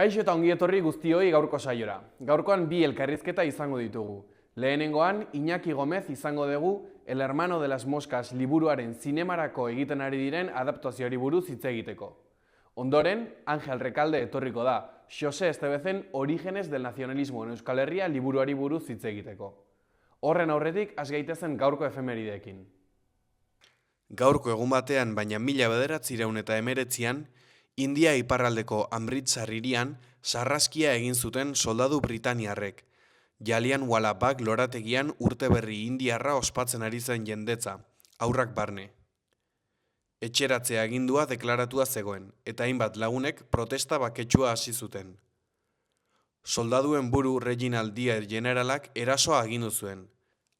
Kaixo eta ongi etorri guztioi gaurko saiora. Gaurkoan bi elkarrizketa izango ditugu. Lehenengoan, Iñaki Gomez izango dugu El hermano de las moscas liburuaren zinemarako egiten ari diren adaptazioari buruz hitz egiteko. Ondoren, Angel Rekalde etorriko da, Xose Estebezen Orígenes del nacionalismo en Euskal Herria liburuari buruz hitz egiteko. Horren aurretik, has gaitezen gaurko efemerideekin. Gaurko egun batean, baina 1919an, India iparraldeko Amritsar hirian sarraskia egin zuten soldadu britaniarrek. Jallianwala Bagh lorategian urte berri indiarra ospatzen ari zen jendetza, haurrak barne. Etxeratzea agindua deklaratua zegoen, eta hainbat lagunek protesta baketsua hasi zuten. Soldaduen buru Reginald Dyer generalak erasoa agindu zuen.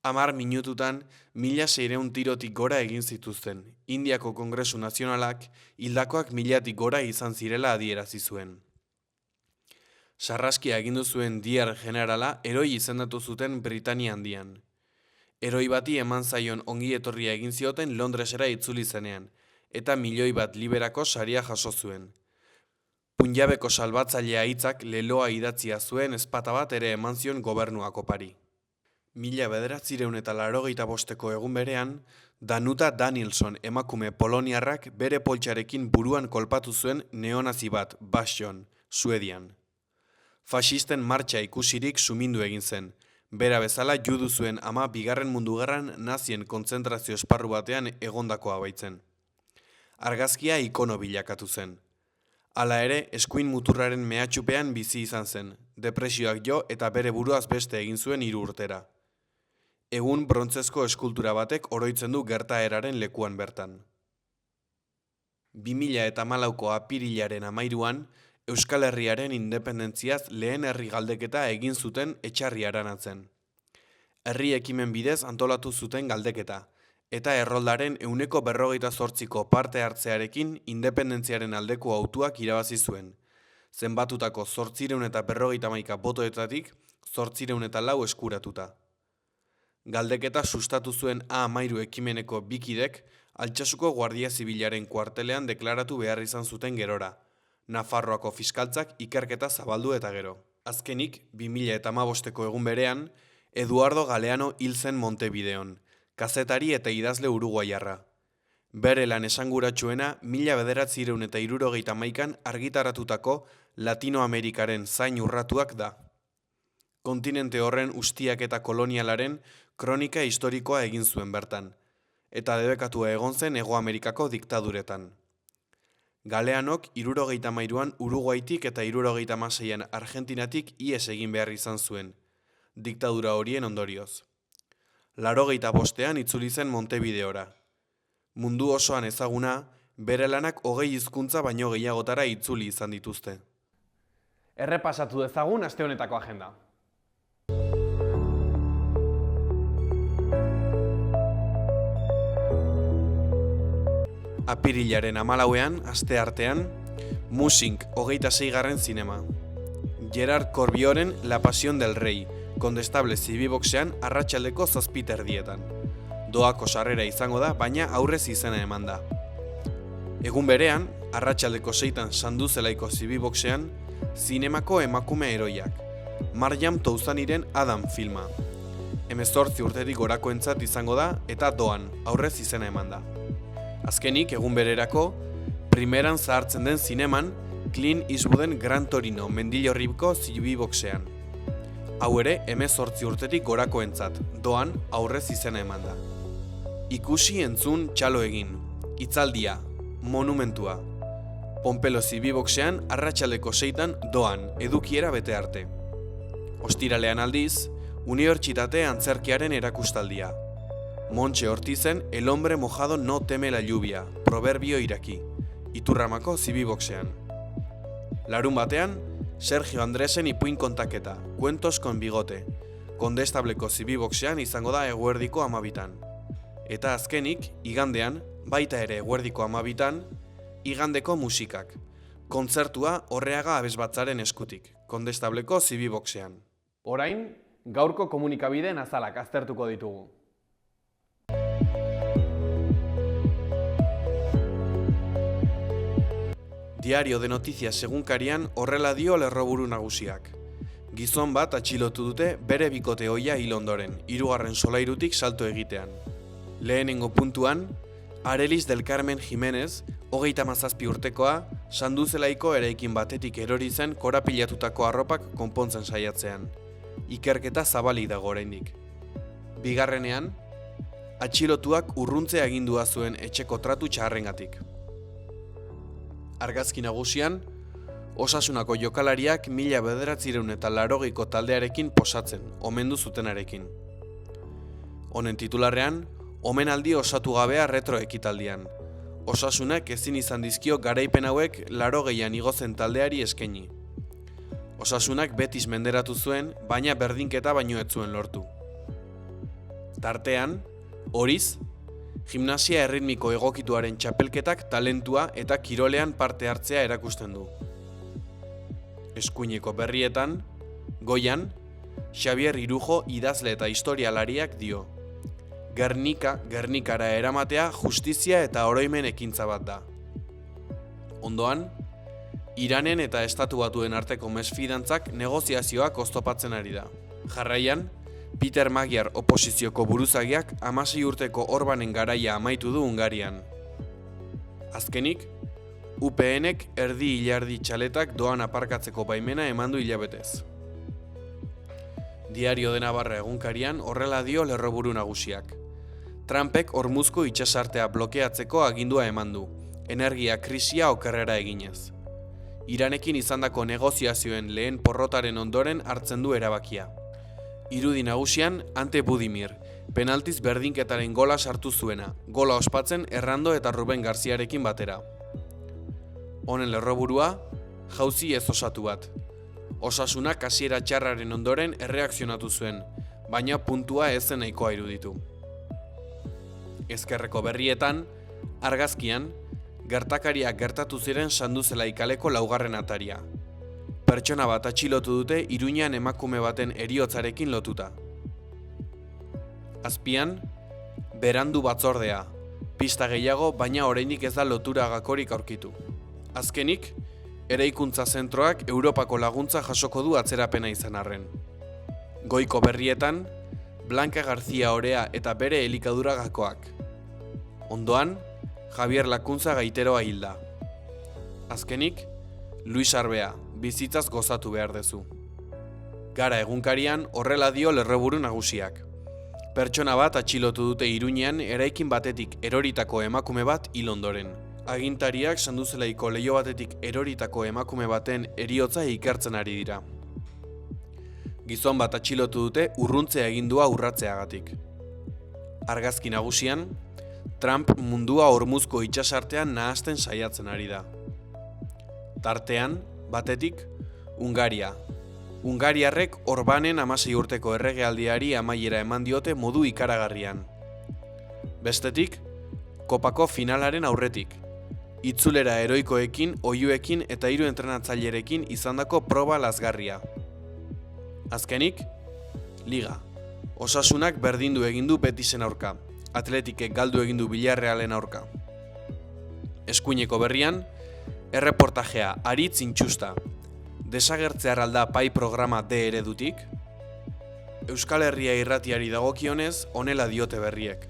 10 minututan 1600 tirotik gora egin zituzten. Indiako Kongresu Nazionalak hildakoak 1000tik gora izan zirela adierazi zuen. Sarraskia agindu zuen Dyer generala heroi izendatu zuten Britania handian. Heroi bati eman zaion ongi etorria egin zioten Londresera itzuli zenean, eta 1.000.000 liberako saria jaso zuen. Punjabeko salbatzailea hitzak leloa idatzia zuen ezpata bat ere eman zion gobernuak opari. 1985ko egun berean, Danuta Danielson emakume poloniarrak bere poltsarekin buruan kolpatu zuen neonazi bat, Bastion, Suedian. Faxisten martxa ikusirik sumindu egin zen. Bera bezala judu zuen ama Bigarren Mundu Gerran nazien kontzentrazio esparru batean egondakoa baitzen. Argazkia ikono bilakatu zen. Hala ere, eskuin muturraren mehatxupean bizi izan zen, depresioak jo eta bere buruaz beste egin zuen 3 urtera. Egun brontzezko eskultura batek oroitzen du gertaeraren lekuan bertan. 2014ko apirilaren 13an, Euskal Herriaren independentziaz lehen herri galdeketa egin zuten Etxarri Aranatzen. Herri ekimen bidez antolatu zuten galdeketa, eta erroldaren 48%ko parte hartzearekin independentziaren aldeko hautuak irabazi zuen. Zenbatutako 851 botoetatik 804 eskuratuta. Galdeketa sustatu zuen A13 ekimeneko bikidek Altsasuko Guardia Zibilaren kuartelean deklaratu behar izan zuten gerora. Nafarroako fiskaltzak ikerketa zabaldu eta gero. Azkenik, 2015ko egun berean, Eduardo Galeano hil zen Montevideon, kazetari eta idazle uruguaiarra. Bere lan esanguratsuena 1971an argitaratutako Latinoamerikaren zain urratuak da. Kontinente horren ustiak eta kolonialaren kronika historikoa egin zuen bertan, eta debekatua egon zen Hego Amerikako diktaduretan. Galeanok 73an Uruguaitik eta 76an Argentinatik ihes egin behar izan zuen, diktadura horien ondorioz. 85an itzuli zen Montevideora. Mundu osoan ezaguna, bere lanak 20 hizkuntza baino gehiagotara itzuli izan dituzte. Errepasatu dezagun aste honetako agenda. Apirilaren 14an, asteartean, Musink 26. zinema. Gerard Corbioren La Pasión del Rey, Kondestable Zibiboxean arratsaldeko 7:00 Doako sarrera izango da, baina aurrez izena eman da. Egun berean, arratsaldeko 6 Sanduzelaiko Zibiboxean, zinemako emakume heroiak. Marjam Touzaniren Adam filma. 18 urtetik gorakoentzat izango da eta doan, aurrez izena eman da. Azkenik, egun bererako, primeran zahartzen den zineman, Clint Eastwooden Gran Torino Mendillorribko Zibiboxean. Hau ere, 18 urtetik gorakoentzat, doan, aurrez izena eman da. Ikusi entzun txalo egin, hitzaldia, monumentua. Pompelo Zibiboxean arratsaldeko 6 doan, edukiera bete arte. Ostiralean aldiz, Unibertsitate Antzerkiaren erakustaldia. Montxe Ortizen El hombre mojado no teme la lluvia, proverbio iraki, Iturramako Zibiboxean. Larun batean, Sergio Andresen ipuin kontaketa, Cuentos con bigote, Kondestableko Zibiboxean izango da eguerdiko 12an. Eta azkenik, igandean, baita ere eguerdiko 12an, igandeko musikak, kontzertua Orreaga Abesbatzaren eskutik, Kondestableko Zibiboxean. Orain, gaurko komunikabideen azalak aztertuko ditugu. Diario de Noticias egunkarian horrela dio lerroburu nagusiak. Gizon bat atxilotu dute bere bikote ohia hil ondoren, 3. solairutik salto egitean. Lehenengo puntuan, Arelis del Carmen Jimenez, 37 urtekoa, Sanduzelaiko eraikin batetik erori zen korapilatutako arropak konpontzen saiatzean. Ikerketa zabalik dago oraindik. Bigarrenean, atxilotuak urruntze agindua zuen etxeko tratu txarrengatik. Argazki nagusian, Osasunako jokalariak 1980ko taldearekin posatzen, omendu zutenarekin. Honen titularrean, omenaldi osatu gabea retro ekitaldian. Osasunak ezin izan dizkio garaipen hauek 80an igozen taldeari eskaini. Osasunak betiz menderatu zuen, baina berdinketa baino ez zuen lortu. Tartean, horiz, gimnasia erritmiko egokituaren txapelketak talentua eta kirolean parte hartzea erakusten du. Eskuineko berrietan, goian, Xabier Irujo idazle eta historialariak dio. Gernikara eramatea justizia eta oroimen ekintza bat da. Ondoan, Iranen eta Estatu Batuen arteko mesfidantzak negoziazioak oztopatzen ari da. Jarraian, Peter Magyar oposizioko buruzagiak 16 urteko Orbanen garaia amaitu du Hungarian. Azkenik, UPNek erdi hilardi txaletak doan aparkatzeko baimena eman du hilabetez. Diario de Navarra egunkarian horrela dio lerroburu nagusiak. Trumpek Hormuzko itsasartea blokeatzeko agindua eman du, energia krisia okerrera eginez. Iranekin izandako negoziazioen lehen porrotaren ondoren hartzen du erabakia. Irudi nagusian Ante Budimir, penaltiz berdinketaren gola sartu zuena, gola ospatzen Errando eta Ruben Garziarekin batera. Honen lerroburua, jauzi ez osatu bat. Osasunak hasiera txarraren ondoren erreakzionatu zuen, baina puntua ez zen nahikoa iruditu. Ezkerreko berrietan, argazkian, gertakariak gertatu ziren Sanduzelaiko kaleko 4. ataria. Pertsona bat atxilotu dute Iruñean emakume baten heriotzarekin lotuta. Azpian, berandu batzordea, pista gehiago baina oraindik ez da lotura gakorik aurkitu. Azkenik, eraikuntza zentroak Europako laguntza jasoko du atzerapena izan arren. Goiko berrietan, Blanca García Orea eta bere elikadura gakoak. Ondoan, Javier Lakuntza gaiteroa hilda. Azkenik, Luis Arbea, bizitzaz gozatu behar dezu. Gara egunkarian horrela dio lerroburu nagusiak. Pertsona bat atxilotu dute Iruñean eraikin batetik eroritako emakume bat hil ondoren. Agintariak Sanduzelaiko leiho batetik eroritako emakume baten heriotza ikertzen ari dira. Gizon bat atxilotu dute urruntze agindua urratzeagatik. Argazki nagusian, Trump mundua Hormuzko itsasartean nahasten saiatzen ari da. Tartean, batetik, Hungaria. Hungariarrek Orbanen 16 urteko erregealdiari amaiera eman diote modu ikaragarrian. Bestetik, Kopako finalaren aurretik. Itzulera heroikoekin, oihuekin eta 3 entrenatzailerekin izandako proba lazgarria. Azkenik, Liga. Osasunak berdindu egindu Betisen aurka. Atletikek galdu egindu Villarrealen aurka. Eskuineko berrian, erreportajea Aritz Intxusta. Desagertzear alda pai programa D eredutik? Euskal Herria irratiari dagokionez, honela diote berriek.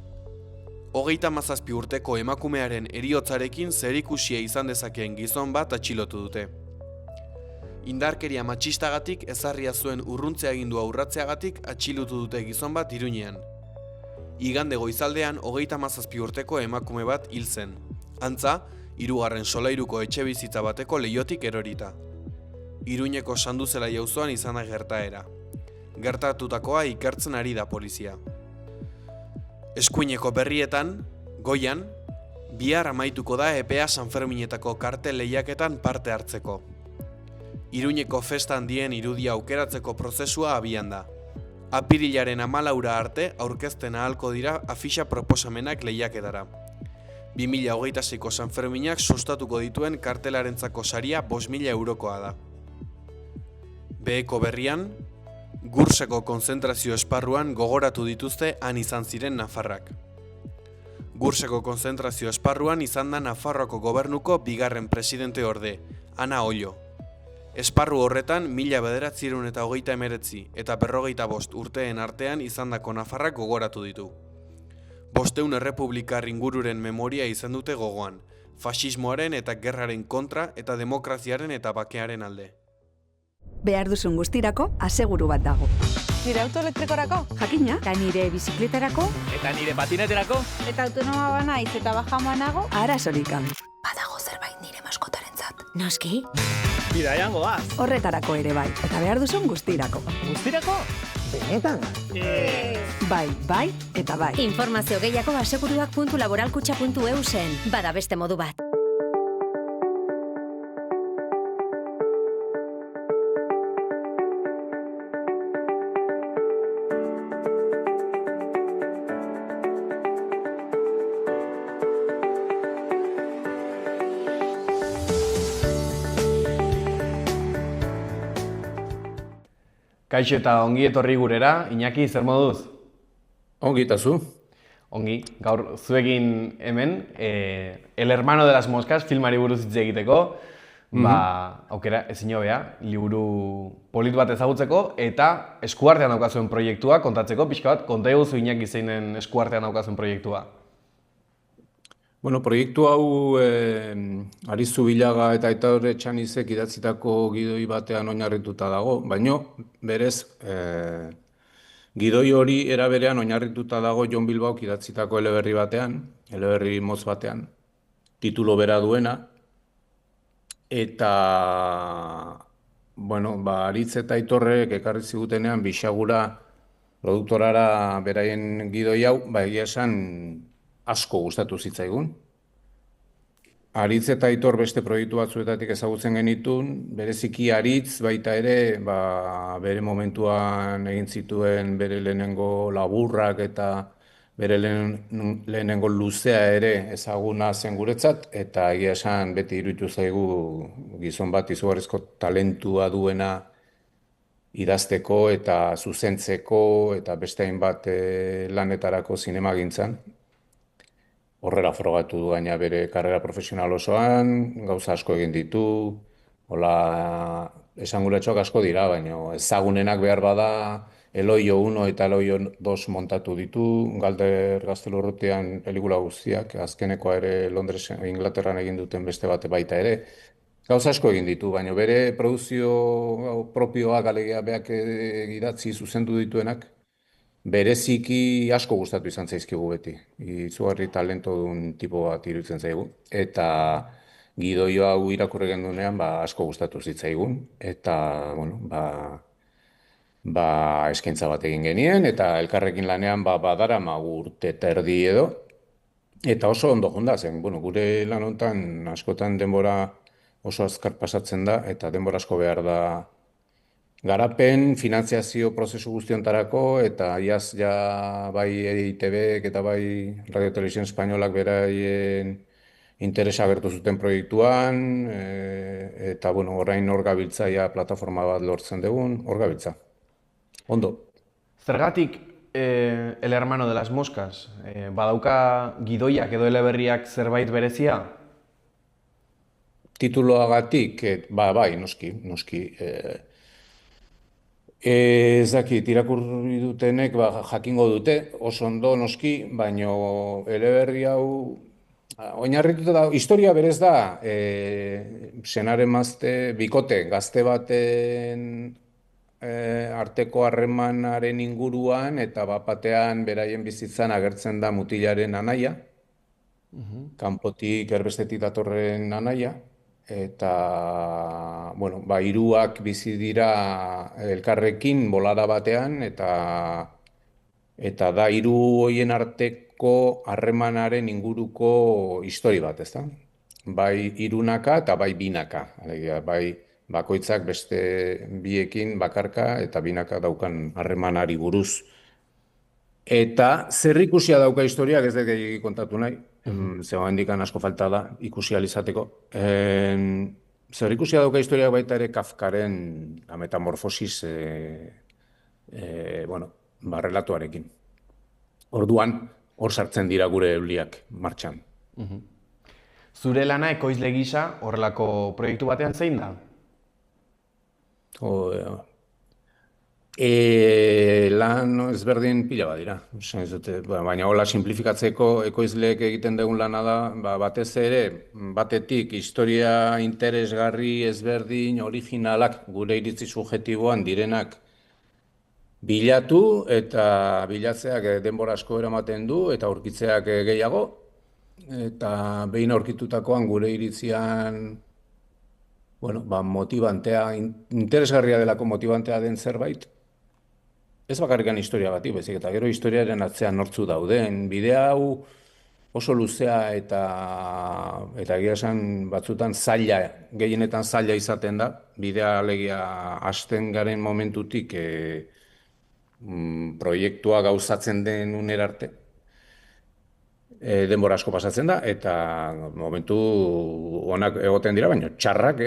37 urteko emakumearen heriotzarekin zerikusia izan dezakeen gizon bat atxilotu dute. Indarkeria matxistagatik ezarria zuen urruntze agindua urratzeagatik atxilotu dute gizon bat Iruñean. Igande goizaldean 37 urteko emakume bat hil zen. Antza, 3. solairuko etxebizitza bateko leihotik erorita. Iruñeko Sanduzelaiko auzoan izan da gertaera. Gertatutakoa ikertzen ari da polizia. Eskuineko berrietan, goian, bihar amaituko da epea Sanferminetako kartel lehiaketan parte hartzeko. Iruñeko festa handien irudia aukeratzeko prozesua abian da. Apirilaren 14 arte aurkezten ahalko dira afixa proposamenak lehiaketara. 2026ko Sanferminak sustatuko dituen kartelarentzako saria 5.000 eurokoa da. Beheko berrian, Gurseko konzentrazio esparruan gogoratu dituzte han izan ziren nafarrak. Gurseko konzentrazio esparruan izan da Nafarroako gobernuko bigarren presidente orde, Ana Ollo. Esparru horretan 1929 eta 55 urteen artean izandako Nafarrak gogoratu ditu. 500 errepublikar ingururen memoria izan dute gogoan, faxismoaren eta gerraren kontra eta demokraziaren eta bakearen alde. Behar duzun guztirako aseguru bat dago. Nire auto elektrikorako? Jakina, eta nire bizikletarako, Eta nire patineterako? Eta autonoma banaiz eta bajama nago? arazorik gabe. Badago zerbait nire maskotarentzat. Noski, Bidaian goaz. horretarako ere bai, eta behar duzun guztirako. Guztirako? Benetan? Bai, bai, eta bai. Informazio gehiago aseguruak.laboralkutxa.eu zen. Bada beste modu bat. Kaixo eta ongi etorri gurera, Iñaki, zer moduz? Ongi eta zu? Ongi, gaur zuekin hemen, El hermano de las moscas filmari buruz hitz egiteko, aukera ezin hobea, liburu polit bat ezagutzeko eta eskuartean daukazuen proiektua kontatzeko, pixka bat, konta eguzu Iñaki zeinen eskuartean daukazuen proiektua. Bueno, proiektu hau Arizu Bilaga eta Aitor Etxanizek idatzitako gidoi batean oinarrituta dago, baino berez gidoi hori era berean oinarrituta dago Jon Bilbaok idatzitako eleberri batean, eleberri motz batean, titulo bera duena, eta bueno, Aritz eta Aitorrek ekarri zigutenean Bixagura produktorara beraien gidoi hau, egia esan asko gustatu zitzaigun. Aritz eta Aitor beste proiektu batzuetatik ezagutzen genitun, bereziki Aritz baita ere, bere momentuan egin zituen bere lehenengo laburrak eta bere lehenengo luzea ere ezaguna zen guretzat, eta egia esan beti iruditu zaigu gizon bat izugarrizko talentua duena idazteko eta zuzentzeko eta beste hainbat lanetarako zinemagintzan. Horrela frogatu du gaina bere karrera profesional osoan, gauza asko egin ditu, hola esanguratsuak asko dira, baina ezagunenak behar bada Eloio 1 eta Eloio 2 montatu ditu, Galder Gaztelurrutian pelikula guztiak, azkenekoa ere Londresen, Inglaterran egin duten beste bate baita ere. Gauza asko egin ditu, baina bere produzio propioak alegia beak idatzi zuzendu dituenak, bereziki asko gustatu izan zaizkigu beti. Izugarri talentodun tipo bat iruditzen zaigu. Eta gidoio hau irakurri gendunean asko gustatu zitzaigun. Eta, bueno, eskaintza bat egin genien, eta elkarrekin lanean badaramagu urte eta erdi edo. Eta oso ondo jonda zen, bueno, gure lan honetan askotan denbora oso azkar pasatzen da, eta denbora asko behar da garapen, finantziazio prozesu guztiontarako, eta iaz ja bai EITBek eta bai Radio Televisión Espainolak beraien interesa agertu zuten proiektuan, eta bueno, orain hor gabiltza ja plataforma bat lortzen dugun, hor gabiltza. Ondo. Zergatik El hermano de las moscas, badauka gidoiak edo eleberriak zerbait berezia? Tituloagatik, bai, noski. Ez dakit, irakurri dutenek jakingo dute, oso ondo noski, baino eleberri hau oinarrituta da, historia berez da, senaren mazte bikote, gazte baten arteko harremanaren inguruan, eta batean beraien bizitzan agertzen da mutilaren anaia, kanpotik erbestetik datorren anaia, eta, bueno, hiruak bizi dira elkarrekin bolada batean, eta da hiru hoien arteko harremanaren inguruko histori bat, ezta? Bai hirunaka eta bai binaka, alegia, bai bakoitzak beste biekin bakarka eta binaka daukan harremanari buruz. Eta zerrikusia dauka historiak, ez dut gehiagik kontatu nahi, zegoendikan asko falta da ikusi ahal izateko. Zerrikusia dauka historiak baita ere Kafkaren metamorfosis relatuarekin. Orduan, hor sartzen dira gure euliak martxan. Zure lana ekoizle gisa horrelako proiektu batean zein da? Lan ezberdin pila bat dira. Baina hola simplifikatzeko ekoizleek egiten dugun lana da, batez ere, batetik historia interesgarri ezberdin, originalak, gure iritzi subjektiboan direnak bilatu eta bilatzeak denbora asko eramaten du eta aurkitzeak gehiago. Eta behin aurkitutakoan gure iritzian motibantea, interesgarria delako motibantea den zerbait, ez bakarrikan historia bati, bezik, eta gero historiaren atzean nortzu dauden. Bidea hau oso luzea eta egia esan batzutan zaila, gehienetan zaila izaten da, bidea alegia hasten garen momentutik proiektua gauzatzen den unera arte. Denbora asko pasatzen da, eta momentu onak egoten dira, baina txarrak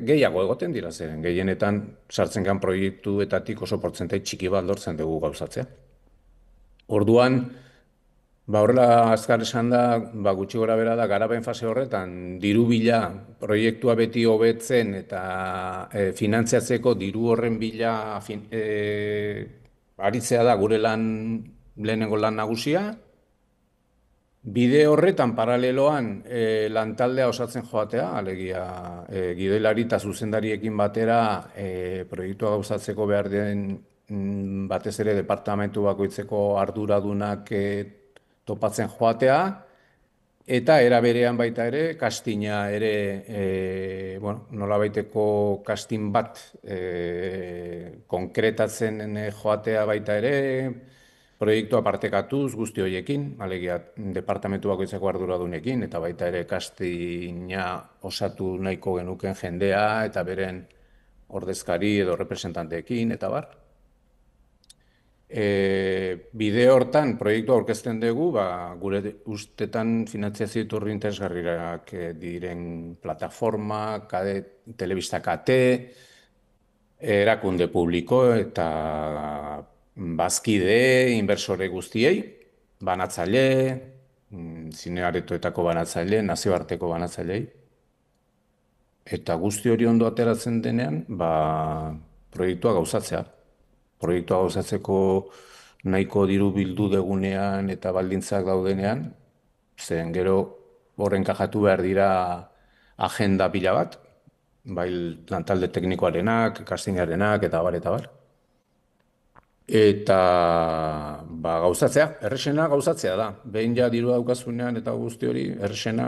gehiago egoten dira, zeren gehienetan sartzen gan proiektuetatik oso portzentai txiki bat lortzen dugu gauzatzea. Orduan, horrela azkar esan da, gutxi gora bera da, garapen fase horretan, diru bila proiektua beti hobetzen eta finantziatzeko diru horren bila aritzea da gure lehenengo lan nagusia. Bide horretan paraleloan lantaldea osatzen joatea, alegia gidoilari eta zuzendariekin batera proiektua gauzatzeko behar den batez ere departamentu bakoitzeko arduradunak topatzen joatea, eta era berean baita ere, kastina ere, nolabaiteko kastin bat konkretatzen joatea baita ere, proiektua partekatuz guzti horiekin, alegia departamentu bakoitzeko arduradunekin, eta baita ere kastina osatu nahiko genuken jendea, eta beren ordezkari edo representanteekin, eta bar. Bide hortan proiektua aurkezten dugu, gure ustetan finantziazio iturri interesgarriak diren plataforma, telebista kate, erakunde publiko eta bazkide, inversore guztiei, banatzaile, zinearetoetako banatzaile, nazioarteko banatzailei. Eta guzti hori ondo ateratzen denean, proiektua gauzatzea. Proiektua gauzatzeko nahiko diru bildu degunean eta baldintzak daudenean, zen gero horren kajatu behar dira agenda pila bat, bai lantalde teknikoarenak, castingarenak eta bar. Eta gauzatzea, errexena gauzatzea da. Behin ja diru daukazunean eta guzti hori, errexena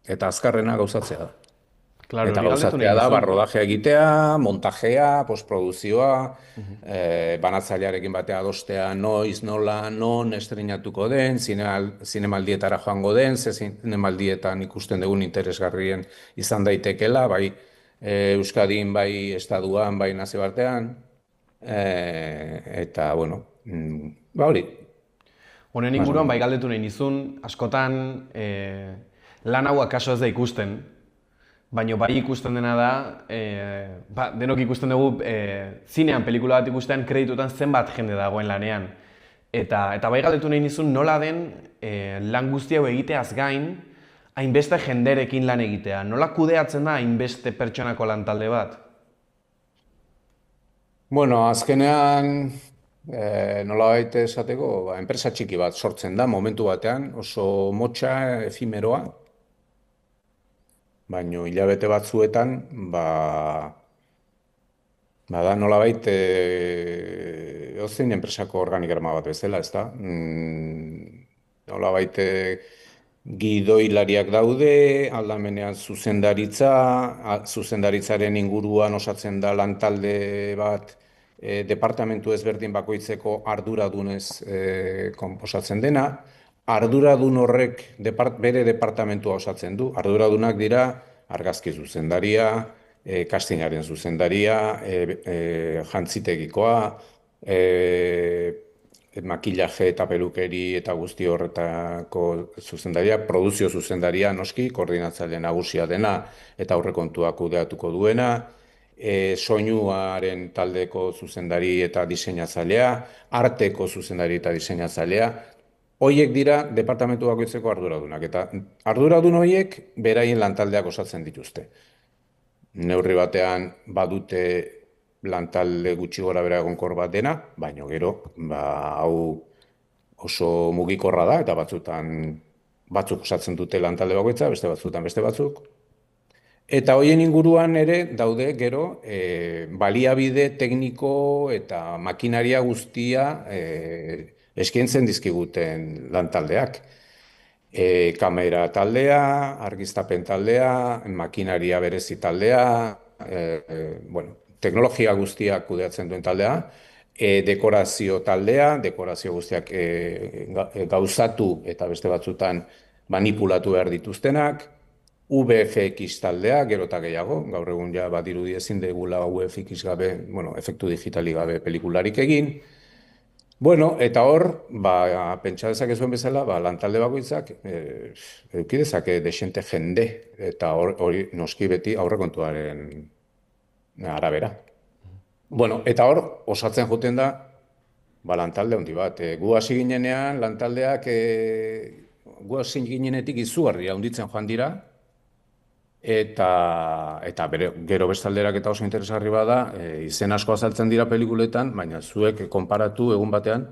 eta azkarrena gauzatzea da. Claro, eta gauzatzea da, rodajea egitea, montajea, postproduzioa, banatzailearekin batea adostea noiz, nola, non estrenatuko den, zinemaldietara joango den, ze zinemaldietan ikusten dugun interesgarrien izan daitekela, bai Euskadin, bai Estaduan, bai nazioartean. Eta, hori. Honen inguruan, bai galdetu nahi nizun, askotan lan hau akaso ez da ikusten, baina bai ikusten dena da, denok ikusten dugu zinean pelikula bat ikustean kreditutan zenbat jende dagoen lanean. Eta bai galdetu nahi nizun nola den lan guzti hau egiteaz gain, hainbeste jenderekin lan egitea. Nola kudeatzen da hainbeste pertsonako lantalde bat? Azkenean, nolabait esateko, enpresa txiki bat sortzen da momentu batean, oso motxa, efimeroa, baina hilabete batzuetan, da nolabait ozein enpresako organigrama bat bezala, ez da? Nolabait gidoilariak daude, aldamenean zuzendaritzaren inguruan osatzen da lantalde bat, departamentu ezberdin bakoitzeko arduradunez osatzen dena. Arduradun horrek bere departamentua osatzen du. Arduradunak dira argazki zuzendaria, castingaren zuzendaria, jantzitegikoa, makillaje eta pelukeri eta guzti horretako zuzendaria, produzio zuzendaria noski, koordinatzaile nagusia dena eta aurrekontuak kudeatuko duena, soinuaren taldeko zuzendari eta diseinatzailea, arteko zuzendari eta diseinatzailea, Hoiek dira departamentu bakoitzeko arduradunak, eta arduradun horiek beraien lantaldeak osatzen dituzte. Neurri batean badute lantalde gutxi gora bera egonkor bat dena, baina gero, hau oso mugikorra da, eta batzuk osatzen dute lantalde bakoitza, beste batzutan beste batzuk. Eta hoien inguruan ere daude gero baliabide tekniko eta makinaria guztia eskaintzen dizkiguten lantaldeak. Kamera taldea, argiztapen taldea, makinaria berezi taldea, teknologia guztiak kudeatzen duen taldea, dekorazio taldea, dekorazio guztiak gauzatu eta beste batzutan manipulatu behar dituztenak, VFX taldea, gero eta gehiago, gaur egun ja badirudi ezin degula VFX gabe, efektu digitali gabe pelikularik egin. Eta hor, pentsa dezakezuen bezala, lantalde bakoitzak eduki dezake desente jende, eta hori noski beti aurrekontuaren arabera. Eta hor, osatzen joten da, lantalde handi bat. Gu hasi ginenean, lantaldeak, gu hasi ginenetik izugarria handitzen joan dira, eta gero bestalderak eta oso interesgarri bada, izen asko azaltzen dira pelikuletan, baina zuek konparatu egun batean,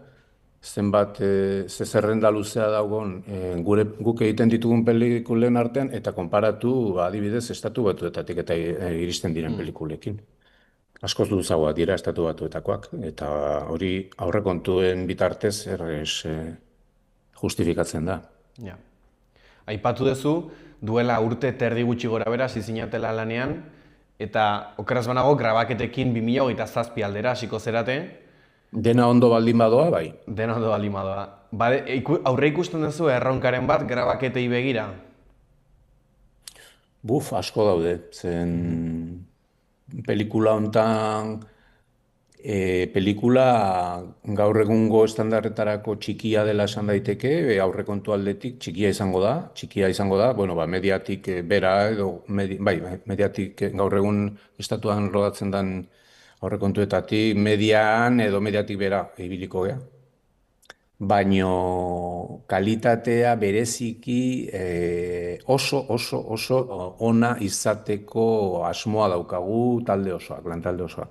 zenbat zerrenda luzea dagoen guk egiten ditugun pelikulen artean, eta konparatu adibidez Estatu Batuetatik eta iristen diren pelikulekin. Askoz luzagoak dira Estatu Batuetakoak, eta hori aurrekontuen bitartez errez justifikatzen da. Aipatu duzu, duela urte terdi gutxi gora bera zinatela lanean, eta okeraz banago grabaketekin 2027 aldera hasiko zerate. Dena ondo baldin badoa, bai. Dena ondo baldin badoa. Aurre ikusten duzu erronkaren bat grabaketei begira? Asko daude, zen pelikula hontan, pelikula gaur egungo estandarretarako txikia dela esan daiteke, aurrekontu aldetik txikia izango da, mediatik bera edo, mediatik gaur egun estatuan rodatzen den aurrekontuetatik median edo mediatik bera ibiliko gea. Baina kalitatea bereziki oso ona izateko asmoa daukagu talde osoak, lantalde osoak.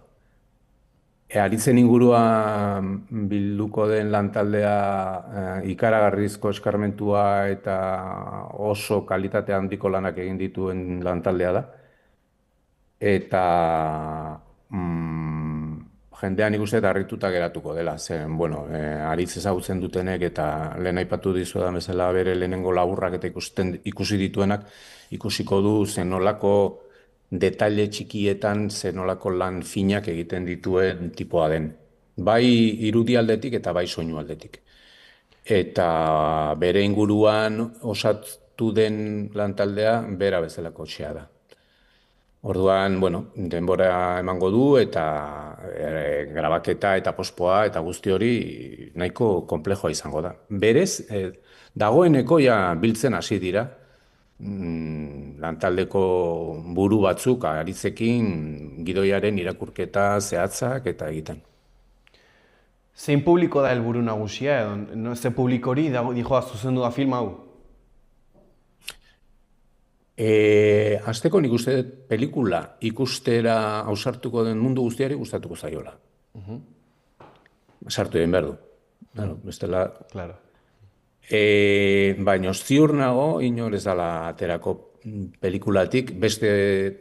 Aritzen inguruan bilduko den lantaldea ikaragarrizko eskarmentua eta oso kalitate handiko lanak egin dituen lantaldea da. Eta jendean ikuste eta harrituta geratuko dela. Zen, aritz ezagutzen dutenek eta lehen aipatu dizuedan bezala bere lehenengo laburrak eta ikusi dituenak ikusiko du zenolako detaile txikietan zenolako lan finak egiten dituen tipoa den. Bai irudi aldetik eta bai soinu aldetik. Eta bere inguruan osatu den lantaldea bera bezalako txea da. Orduan, denbora emango du eta grabaketa eta pospoa eta guzti hori nahiko konplejoa izango da. Berez, dagoeneko biltzen hasi dira, lantaldeko buru batzuk aritzekin gidoiaren irakurketa zehatzak eta egiten. Zein publiko da helburu nagusia edo ze publiko hori dijoa zuzendu da film hau? Hasteko nik uste dut pelikula ikustera ausartuko den mundu guztiari gustatuko zaiola. Sartu egin behar du. Bestela... Baina ziur nago, inor ez dela aterako pelikulatik, beste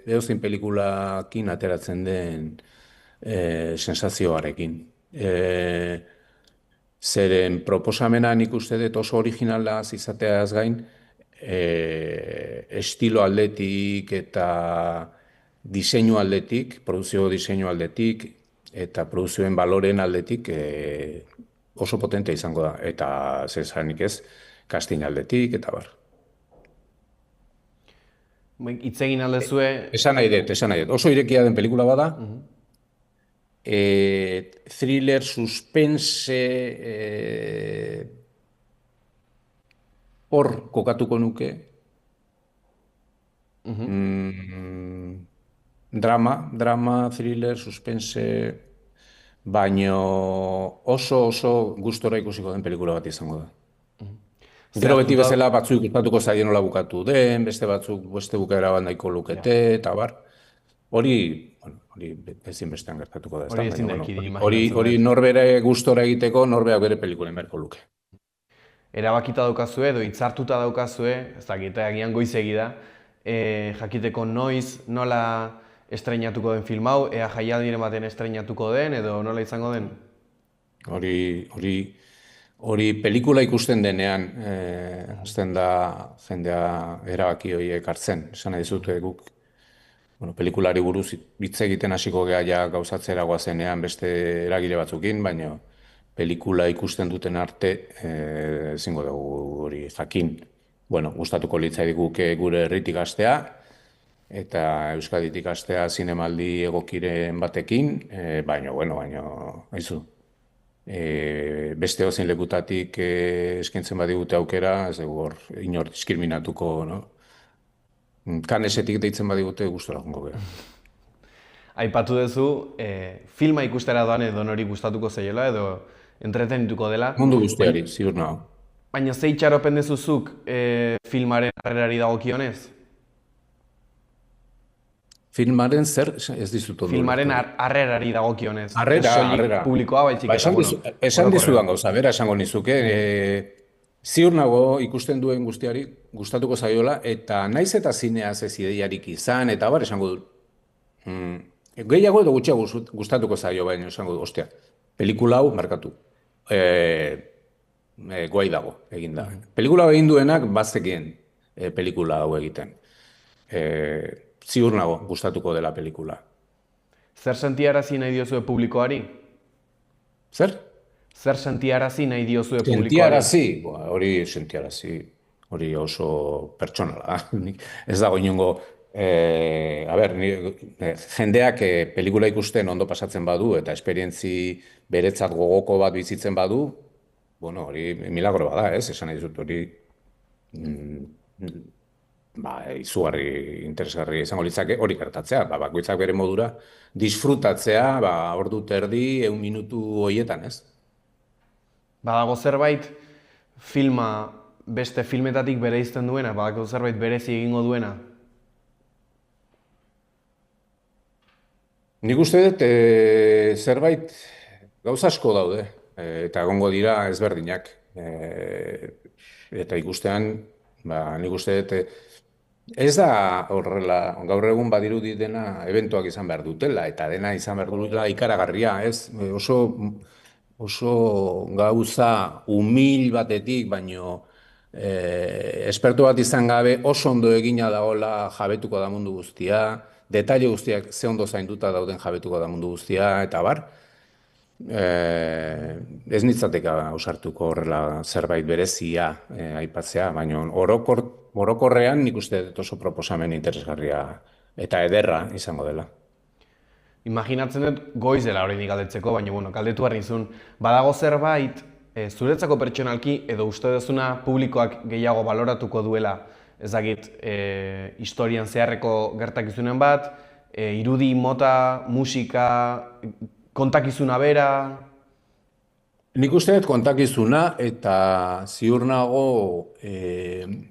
edozein pelikulakin ateratzen den sensazioarekin. Zeren proposamena nik uste dut oso originala izateaz gain, estilo aldetik eta diseinu aldetik, produzio diseinu aldetik eta produzioen baloren aldetik oso potente izango da, eta zezanik ez, casting aldetik, eta bar. Itzegin aldezue... Esan nahi dut. Oso irekia den pelikula bada, thriller, suspense, hor kokatuko nuke, drama, thriller, suspense... baina oso gustora ikusiko den pelikula bat izango da. Gero beti Zehaztuta- bezala batzuk gustatuko zaien nola bukatu den, beste batzuk beste bukaera bat nahiko lukete, eta bar. Hori, bueno, hori ezinbestean gertatuko da, ezta? Hori ezin da Baina, ekidin, hori, imaginatzen hori dut. norbere gustora egiteko, norbeak bere pelikulen beharko luke. Erabakita daukazue edo hitzartuta daukazue, ez dakit, agian goizegi da, jakiteko noiz, nola estreinatuko den film hau, ea jaialdiren baten estreinatuko den, edo nola izango den? Hori pelikula ikusten denean, hasten da jendea erabaki horiek hartzen. Esan nahi dizut, guk bueno, pelikulari buruz hitz egiten hasiko gea ja gauzatzera goazenean beste eragile batzukin, baina pelikula ikusten duten arte ezingo dugu hori jakin. Bueno, gustatuko litzaiguke gure herritik hastea eta Euskaditik hastea zinemaldi egokiren batekin, baina haizu. Beste ozein lekutatik eskaintzen badigute aukera, ez dugu hor inor diskriminatuko, no? Kanesetik deitzen badigute gustora jongo gara. Aipatu duzu, filma ikustera doan edo nori gustatuko zaiela edo entretenituko dela. Mundu guztiari, ziur nago. Baina ze itxaropen dezuzuk filmaren harrerari dagokionez? Filmaren zer, ez dizut ondo. Filmaren harrerari dagokionez. Harrera, Ez soilik harrera. publikoa baizik Ba, eta, esan dizudan gauza, bera esango nizuke. Ziur nago ikusten duen guztiari gustatuko zaiola, eta naiz eta zineaz ez ideiarik izan, eta bar esango dut. Gehiago edo gutxiago gustatuko zaio, baina esango dut, ostia, pelikula hau markatu. Guai dago, egin da. Pelikula hau egin duenak bazekien pelikula hau egiten. Ziur nago gustatuko dela pelikula. Zer sentiarazi nahi diozue publikoari? Zer? Zer sentiarazi nahi diozue publikoari? Sentiarazi, hori sentiarazi, hori oso pertsonala. Ez dago inongo, jendeak pelikula ikusten ondo pasatzen badu eta esperientzi beretzat gogoko bat bizitzen badu, bueno, hori milagro bada, ez? Esan nahi dizut hori izugarri interesgarri izango litzake hori gertatzea, bakoitzak bere modura disfrutatzea, ordu terdi, 1 minutu horietan, ez? Badago zerbait filma beste filmetatik bereizten duena, badago zerbait berezi egingo duena? Nik uste dut zerbait gauza asko daude, eta egongo dira ezberdinak. Eta ikustean, nik uste dut ez da horrela, gaur egun badirudi dena eventuak izan behar dutela, eta dena izan behar dutela ikaragarria, ez? Oso gauza humil batetik, baino esperto bat izan gabe oso ondo egina dagoela jabetuko da mundu guztia, detaile guztiak ze ondo zainduta dauden jabetuko da mundu guztia, eta bar. Ez nitzateka ausartuko horrela zerbait berezia aipatzea, baina orokorrean nik uste dut oso proposamen interesgarria eta ederra izango dela. Imaginatzen dut goiz dela hori galdetzeko, baina galdetu behar nizun, badago zerbait zuretzako pertsonalki edo uste duzuna publikoak gehiago baloratuko duela, ez dakit, historian zeharreko gertakizunen bat, irudi mota, musika, kontakizuna bera? Nik uste dut kontakizuna eta ziur nago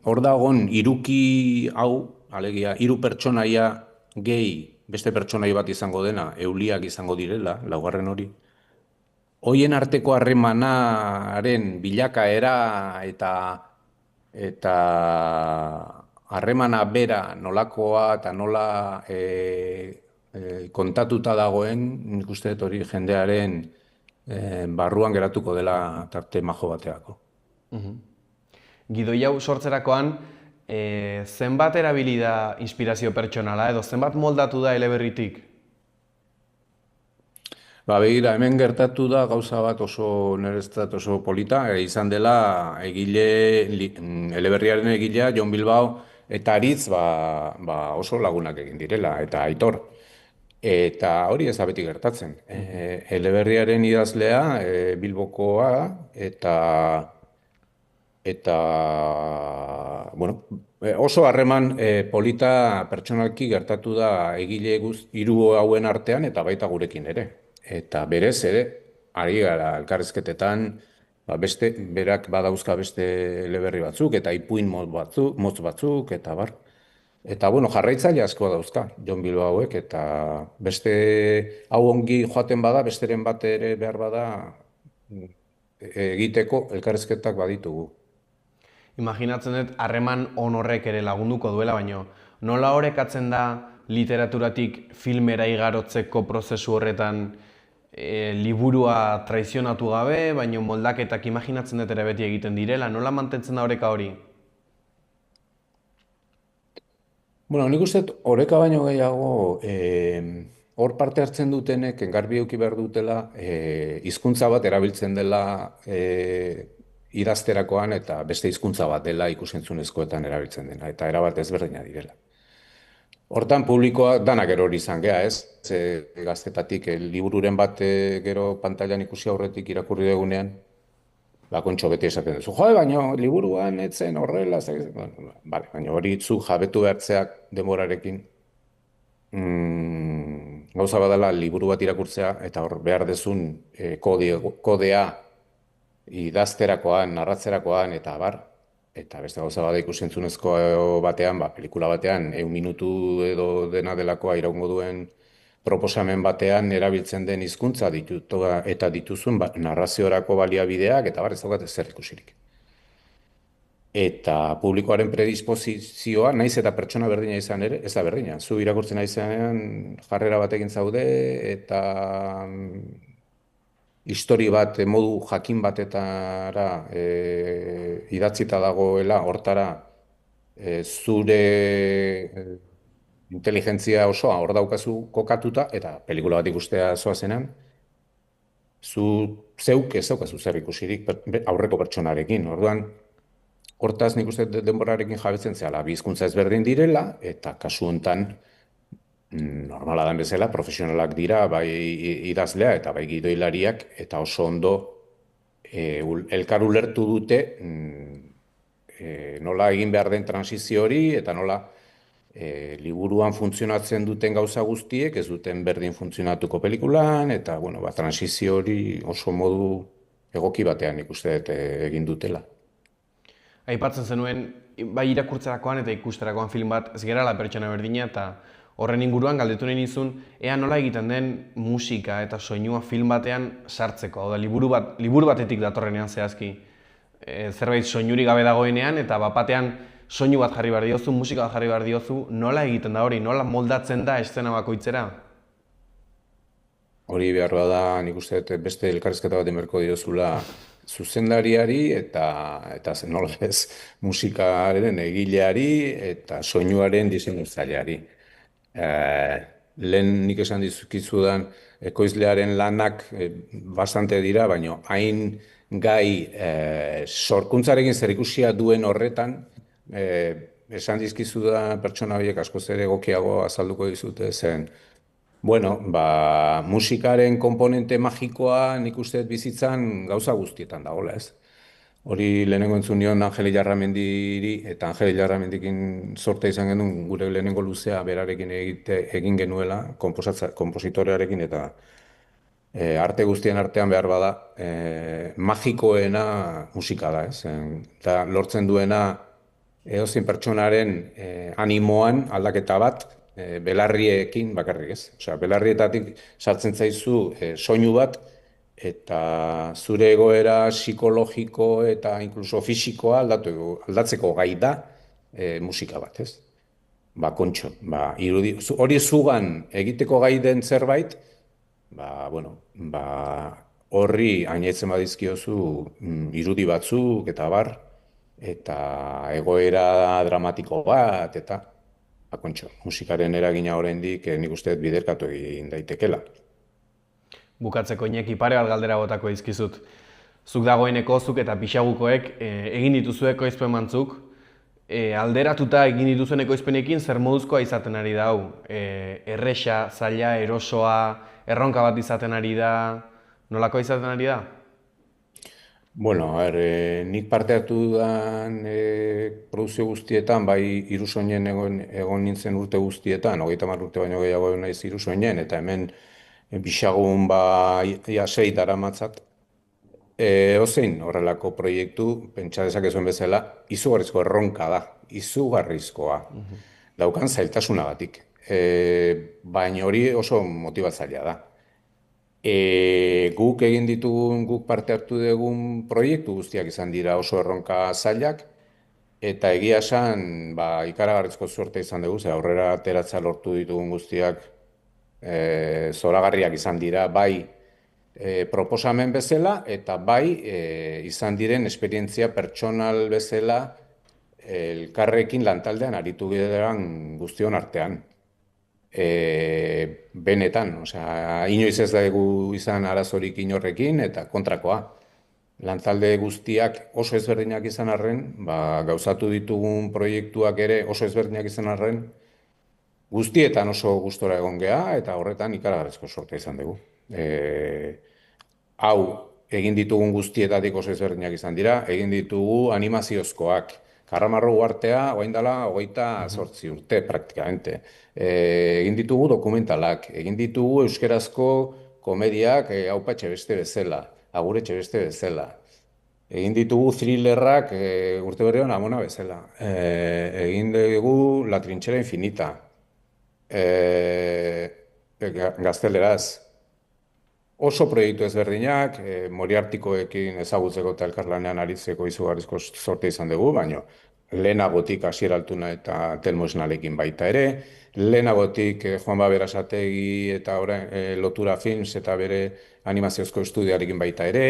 hor dagoen hiruki hau, alegia, 3 pertsonaia gehi beste pertsonai bat izango dena, euliak izango direla, laugarren hori. Hoien arteko harremanaren bilakaera eta harremana bera nolakoa eta nola kontatuta dagoen, nik uste dut hori jendearen barruan geratuko dela tarte majo bateako. Gidoi hau sortzerakoan, zenbat erabili da inspirazio pertsonala edo zenbat moldatu da eleberritik? Begira, hemen gertatu da gauza bat oso niretzat oso polita, izan dela eleberriaren egilea, Jon Bilbao eta Aritz oso lagunak egin direla, eta Aitor. Eta hori ez da beti gertatzen. Eleberriaren idazlea, Bilbokoa, eta oso harreman polita pertsonalki gertatu da egile 3 hauen artean eta baita gurekin ere. Eta berez ere, ari gara elkarrizketetan, berak badauzka beste eleberri batzuk, eta ipuin motz batzuk, eta bar. Eta, bueno, jarraitzaile asko dauzka, Jon Bilbao hauek, eta beste hau ongi joaten bada, besteren bat ere behar bada egiteko elkarrizketak baditugu. Imaginatzen dut, harreman on horrek ere lagunduko duela, baino nola orekatzen da literaturatik filmera igarotzeko prozesu horretan liburua traizionatu gabe, baino moldaketak imaginatzen dut ere beti egiten direla, nola mantentzen da oreka hori? Bueno, nik uste oreka baino gehiago hor parte hartzen dutenek garbi eduki behar dutela hizkuntza bat erabiltzen dela idazterakoan eta beste hizkuntza bat dela ikus-entzunezkoetan erabiltzen dena, eta erabat ezberdina direla. Hortan publikoa danak erori izan gea, ez? Gaztetatik libururen bat gero pantailan ikusi aurretik irakurri dugunean, kontxo beti esaten duzu, baina liburuan etzen horrela, baina hori zu jabetu behartzeak denborarekin, gauza badala liburu bat irakurtzea, eta hor behar dezun kodea idazterakoan, narratzerakoan, eta bar, eta beste gauza bada ikusentzunezko batean, pelikula batean, 1 minutu edo dena delakoa iraungo duen proposamen batean erabiltzen den hizkuntza eta dituzun narraziorako baliabideak, eta bar, ez daukat ezer ikusirik. Eta publikoaren predisposizioa, naiz eta pertsona berdina izan ere, ez da berdina. Zu irakurtzen naizenean jarrera batekin zaude, eta histori bat, modu jakin batetara idatzita dagoela, hortara zure inteligentzia osoa hor daukazu kokatuta, eta pelikula bat ikustea zoazenan, zu zeuk ez daukazu zer ikusirik aurreko pertsonarekin. Orduan, hortaz nik uste denborarekin jabetzen zehala, bi hizkuntza ezberdin direla, eta kasu honetan, normala den bezala, profesionalak dira, bai idazlea eta bai gidoilariak, eta oso ondo elkar ulertu dute nola egin behar den transizio hori, eta nola liburuan funtzionatzen duten gauza guztiek, ez duten berdin funtzionatuko pelikulan, eta transizio hori oso modu egoki batean ikuste dut egin dutela. Aipatzen zenuen, bai irakurtzerakoan eta ikusterakoan film bat ez gerala pertsona berdina, eta horren inguruan galdetu nahi nizun, ea nola egiten den musika eta soinua film batean sartzeko, hau da, liburu batetik datorrenean zehazki. Zerbait soinuri gabe dagoenean, eta batean soinu bat jarri behar diozu, musika bat jarri behar diozu, nola egiten da hori, nola moldatzen da eszena bakoitzera? Hori behar bada, nik uste beste elkarrizketa bat emerko diozula zuzendariari eta nola ez musikaren egileari eta soinuaren diseinatzaileari. Lehen nik esan dizkizudan ekoizlearen lanak bastante dira, baina hain gai sorkuntzarekin zerikusia duen horretan, esan dizkizudan pertsona horiek askoz ere egokiago azalduko dizute zen. Musikaren komponente magikoa nik uste bizitzan gauza guztietan dagoela, ez? Hori lehenengo entzun nion Angeli Larramendiri, eta Angeli Larramendikin sorte izan genuen gure lehenengo luzea berarekin egin genuela, konpositorearekin, eta arte guztien artean behar bada, magikoena musika da, ez? Eta lortzen duena edozein pertsonaren animoan aldaketa bat, belarriekin bakarrik, ez? Osea, belarrietatik sartzen zaizu soinu bat, eta zure egoera psikologiko eta inkluso fisikoa aldatzeko gai da musika bat, ez? Kontxo, hori zugan egiteko gai den zerbait, horri ainetzen badizkiozu irudi batzuk eta bar, eta egoera dramatiko bat, eta kontxo, musikaren eragina oraindik nik uste dut biderkatu egin daitekela. Bukatzeko Iñaki pare bat galdera botako dizkizut. Zuk dagoeneko, zuk eta pixagukoek egin dituzue ekoizpen batzuk, alderatuta egin dituzuen ekoizpenekin zer moduzkoa izaten ari da hau? Erresa, zaila, erosoa, erronka bat izaten ari da, nolakoa izaten ari da? Nik parte hartu dudan produzio guztietan, bai Irusoinen egon nintzen urte guztietan, 30 urte baino gehiago naiz Irusoinen, eta hemen bixagun 6 daramatzat. Ozein horrelako proiektu, pentsa dezakezuen bezala, izugarrizko erronka da, izugarrizkoa. Daukan zailtasunagatik. Baina hori oso motibatzailea da. Guk parte hartu dugun proiektu guztiak izan dira oso erronka zailak, eta egia esan, ikaragarrizko suerte izan dugu, ze aurrera ateratza lortu ditugun guztiak zoragarriak izan dira, bai proposamen bezala, eta bai izan diren esperientzia pertsonal bezala elkarrekin lantaldean aritu gidean guztion artean. Benetan, inoiz ez dugu izan arazorik inorrekin eta kontrakoa. Lantalde guztiak oso ezberdinak izan arren, gauzatu ditugun proiektuak ere oso ezberdinak izan arren, guztietan oso gustora egon geha eta horretan ikaragarrizko sorte izan dugu. Hau, egin ditugun guztietatik oso ezberdinak izan dira, egin ditugu animaziozkoak. Karramarro uartea, orain dela 28 urte, praktikamente. Egin ditugu dokumentalak, egin ditugu euskerazko komediak Aupa Etxebeste bezala, Agur Etxebeste bezala. Egin ditugu thrillerrak urte berrian Amona bezala. Egin dugu La Trinchera Infinita. Gazteleraz. Oso proiektu ezberdinak, Moriartikoekin ezagutzeko eta elkarlanean aritzeko izugarrizko sorte izan dugu, baina lehenagotik Asier Altuna eta Telmo Esnalekin baita ere, lehenagotik Juan Baberasategi eta Lotura Films eta bere animaziozko estudioarekin baita ere,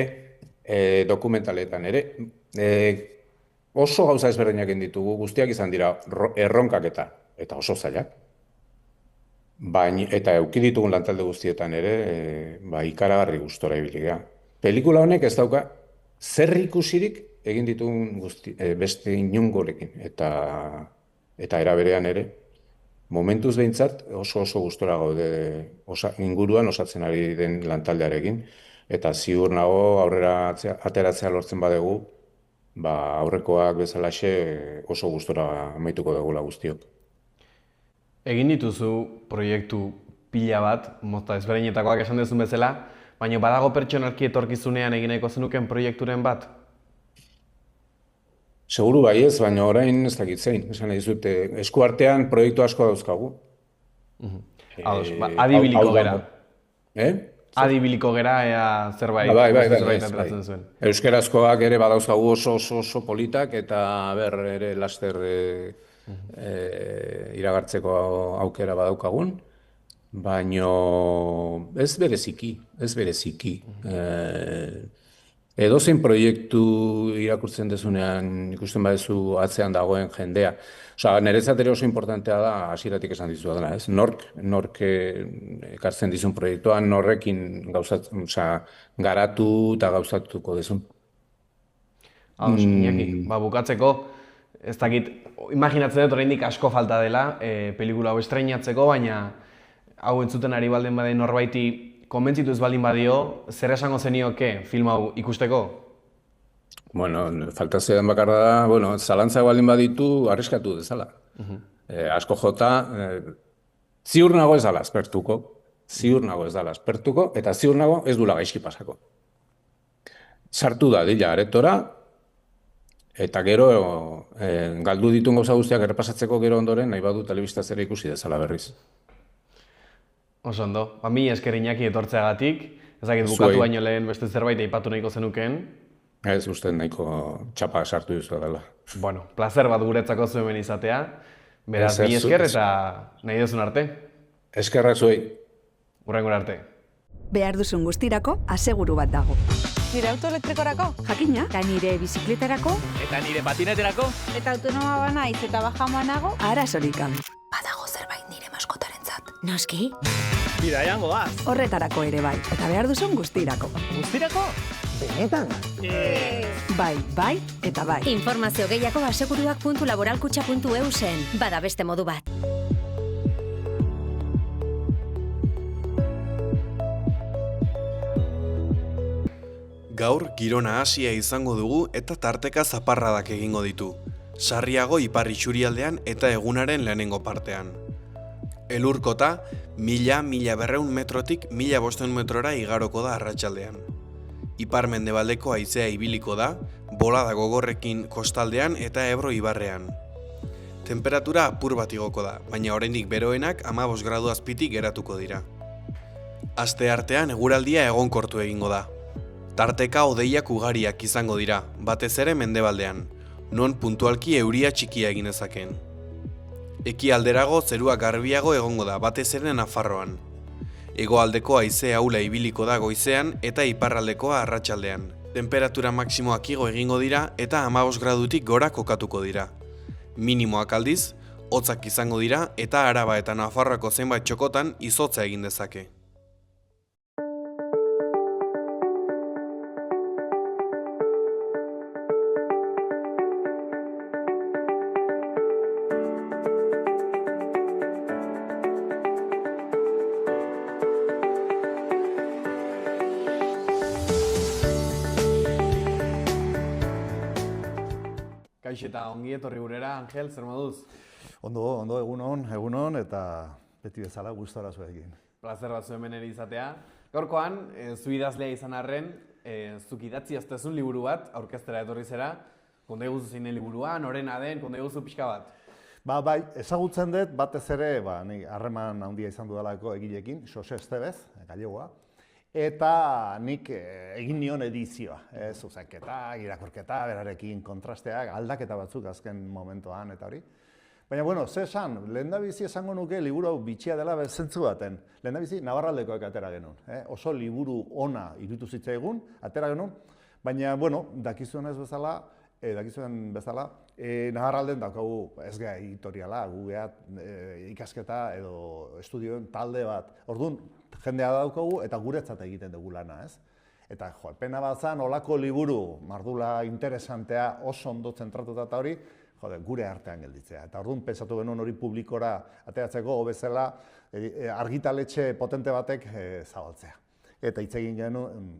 dokumentaletan ere. Oso gauza ezberdinak ditugu, guztiak izan dira erronkak eta oso zailak. Eta eduki ditugun lantalde guztietan ere, ikaragarri gustora ibiligea. Pelikula honek ez dauka zer ikusirik egin ditugun beste inungorekin. Eta eraberean ere, momentuz behintzat oso gustora gaude inguruan osatzen ari den lantaldearekin. Eta ziur nago aurrera ateratzea lortzen badegu, aurrekoak bezalaxe oso gustora amaituko dugula guztiok. Egin dituzu proiektu pila bat, mota ezberdinetakoak esan duzun bezala, baina badago pertsonalki etorkizunean egin nahiko zenuken proiekturen bat? Seguru bai ez, baina orain ez dakit zein. Esan nahi dizut, eskuartean proiektu asko dauzkagu. Adibiliko gera. Adibiliko gera ea zerbait ateratzen zuen. Euskerazkoak ere badauzkagu oso politak eta ere laster iragartzeko aukera badaukagun, baino ez bereziki. Edozein proiektu irakurtzen dezunean ikusten badezu atzean dagoen jendea. Niretzat ere oso importantea da, hasieratik esan dizu dela, ez? Nork ekartzen dizun proiektuan, norrekin garatu eta gauzatuko dezun. Iñaki, bukatzeko, ez dakit, imaginatzen dut oraindik asko falta dela pelikula hau estreinatzeko, baina hau entzuten ari baldin bade norbaiti konbentzitu ez baldin badio, zer esango zenioke film hau ikusteko? Bueno, falta zedan bakarra da, zalantzak baldin baditu, arriskatu dezala. Asko jota, ziur nago ez dala aspertuko, eta ziur nago ez dula gaizki pasako. Sartu da dila aretora, eta gero galdu ditun gauza guztiak errepasatzeko gero ondoren nahi badu telebistaz ere ikusi dezala berriz. Oso ondo, mila esker Iñaki etortzeagatik, ezakit bukatu baino lehen beste zerbait aipatu nahiko zenukeen. Ez uste nahiko txapa sartu duzu dela. Bueno, placer bat guretzako zuen izatea, beraz mila esker eta nahi duzun arte. Eskerrak zuei. Hurrengora arte. Behar duzun guztirako aseguru bat dago. Nire auto elektrikorako? Jakina, eta nire bizikletarako? Eta nire patineterako? Eta autonoma banaiz eta bajamoanago? Arazorik gabe. Badago zerbait nire maskotarentzat. Noski? Bidaian goaz. Horretarako ere bai, eta behar duzun guztirako. Guztirako? Benetan? Bai, eta bai. Informazio gehiago aseguruak.laboralkutxa.eusen. Bada beste modu bat. Gaur girona hasia izango dugu eta tarteka zaparradak egingo ditu. Sarriago ipar isurialdean eta egunaren lehenengo partean. Elurkota 1000-1200 metrotik 1500 metrora igaroko da arratsaldean. Ipar-mendebaldeko haizea ibiliko da, bolada gogorrekin kostaldean eta Ebro ibarrean. Temperatura apur bat igoko da, baina oraindik beroenak 15 gradu azpitik geratuko dira. Asteartean eguraldia egonkortu egingo da. Tarteka hodeiak ugariak izango dira, batez ere mendebaldean, non puntualki euria txikia egin dezakeen. Ekialderago zerua garbiago egongo da, batez ere Nafarroan. Hegoaldeko haize ahula ibiliko da goizean eta iparraldekoa arratsaldean. Temperatura maksimoak igo egingo dira eta 15 gradutik gora kokatuko dira. Minimoak aldiz, hotzak izango dira eta Araba eta Nafarroako zenbait txokotan izotza egin dezake. Kaixo eta ongi etorri gurera, Angel, zer moduz? Ondo, egunon eta beti bezala gustora zuekin. Plazer bat zuen hemen izatea. Gaurkoan, zu idazlea izan arren, zuk idatzi aztezun liburu bat, aurkeztera etorri zera, konta eguzu zeinen liburua, norena den, konta eguzu pixka bat. Bai, ezagutzen dut batez ere, ni harreman handia izan dudalako egileekin, Xose Estebez, gallegoa, eta nik egin nion edizioa, zuzenketa, irakurketa, berarekin kontrasteak, aldaketa batzuk azken momentuan eta hori. Baina, ze esan, lehendabizi esango nuke liburu hau bitxia dela zentzu baten. Lehendabizi Navarraldekoek atera genuen. Oso liburu ona iruditu zitzaigun, atera genuen, baina, dakizuen bezala, Navarralden daukagu ez geha editoriala, gu geha ikasketa edo estudioen talde bat. Orduan, jendea daukagu eta guretzat egiten dugu lana, ez? Eta, pena bat zan, olako liburu, mardula interesantea, oso ondo zentratuta eta hori, gure artean gelditzea. Eta orduan, pensatu genuen hori publikora ateratzeko, hobezela argitaletxe potente batek zabaltzea. Eta hitz egin genuen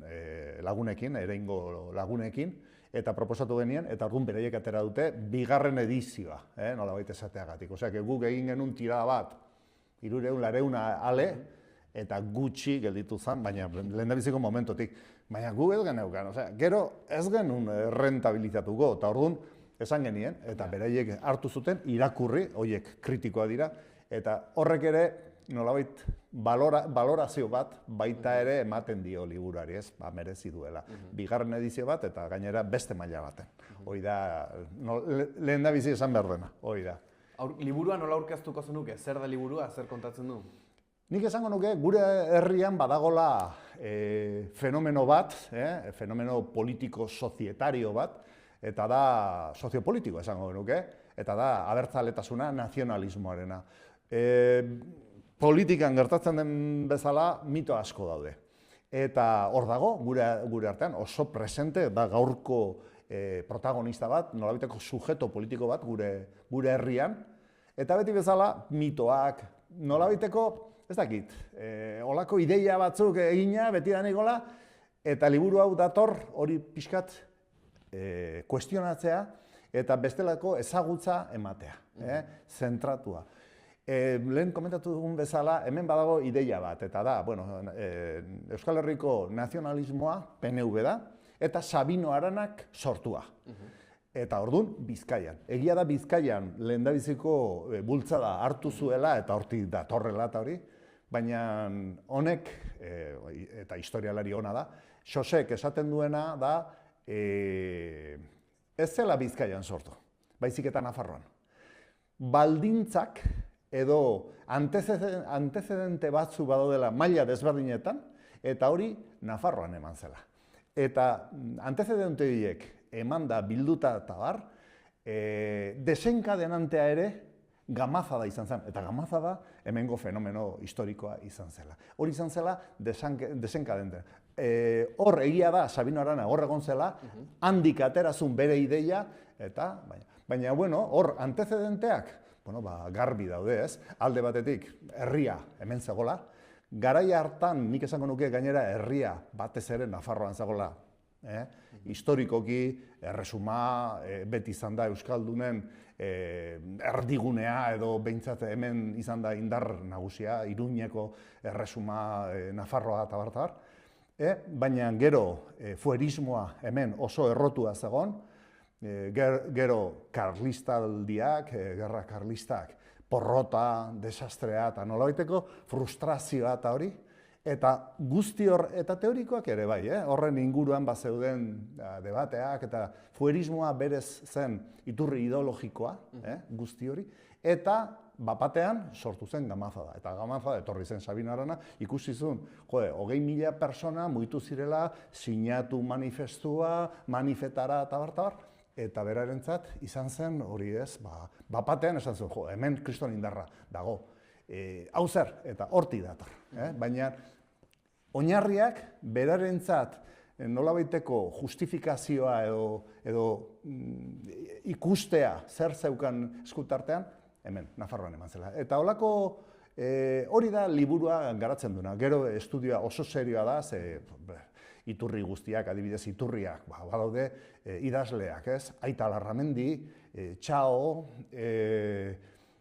lagunekin, ereingo lagunekin, eta proposatu genien, eta orduan beraiek atera dute, bigarren edizioa, nolabait esateagatik. Osea, guk egin genuen tirada bat, 300 ale, eta gutxi gelditu zen, baina lehendabiziko momentotik. Baina gu ez geneukan, gero ez genuen rentabilizatuko, eta orduan esan genien, eta beraiek hartu zuten, irakurri, horiek kritikoa dira, eta horrek ere, nolabait, balorazio bat baita ere ematen dio liburuari, ez, merezi duela. Bigarren edizio bat, eta gainera beste maila baten. Hoi da, lehendabizi esan behar dena, hoi da. Liburua nola aurkeztuko zenuke? Zer da liburua? Zer kontatzen du? Nik esango nuke, gure herrian badagola fenomeno bat, fenomeno politiko-sozietario bat, eta da soziopolitiko esango nuke, eta da abertzaletasuna nazionalismoarena. Politikan gertatzen den bezala mito asko daude. Eta hor dago, gure artean, oso presente da gaurko protagonista bat, nolabiteko sujeto politiko bat gure herrian, eta beti bezala mitoak, nolabiteko, ez dakit, olako ideia batzuk egina, beti da nikola, eta liburu hau dator hori pixkat kuestionatzea, eta bestelako ezagutza ematea, zentratua. Lehen komentatu dugun bezala, hemen badago ideia bat, eta da, Euskal Herriko nazionalismoa PNV da, eta Sabino Aranak sortua. Eta orduan, Bizkaian. Egia da Bizkaian lehendabiziko bultzada hartu zuela, eta hortik datorrela eta hori, baina honek, eta historialari ona da, Xosek esaten duena da, ez zela Bizkaian sortu, baizik eta Nafarroan. Baldintzak, edo antezedente batzu badaudela maila desberdinetan, eta hori Nafarroan eman zela. Eta antezedente horiek eman da bilduta eta bar, desenkadenantea ere Gamazada izan zen, eta Gamazada hemengo fenomeno historikoa izan zela. Hori izan zela desenkadente. Hor egia da, Sabino Arana hor egon zela, handik aterazun bere ideia, eta baina, hor antecedenteak, garbi daude ez, alde batetik herria hemen zegoela, garai hartan nik esango nuke gainera herria batez ere Nafarroan zegoela, historikoki, erresuma, beti izan da Euskaldunen erdigunea edo behintzat hemen izan da indar nagusia, Iruñeko erresuma Nafarroa eta bartabar, baina gero fuerismoa hemen oso errotua zegon, gero karlistaldiak, gerra karlistak, porrota, desastrea eta nolabaiteko frustrazioa eta hori, eta guzti hor, eta teorikoak ere bai, horren inguruan zeuden debateak, eta fuerismoa berez zen iturri ideologikoa, guzti hori, eta bapatean sortu zen Gamazada. Eta Gamazada etorri zen Sabino Arana, ikusi zuen, 20.000 persona mugitu zirela, sinatu manifestua, manifetara eta bar, eta berarentzat izan zen hori ez, bapatean esan zuen, hemen kriston indarra dago. Hau zer, eta hortik dator. Baina oinarriak berarentzat nolabaiteko justifikazioa edo ikustea zer zeukan eskutartean, hemen, Nafarroan eman zela. Eta holako hori da liburua garatzen duena. Gero estudioa oso serioa da, iturri guztiak, adibidez iturriak, badaude idazleak, ez? Aita Larramendi, Txao,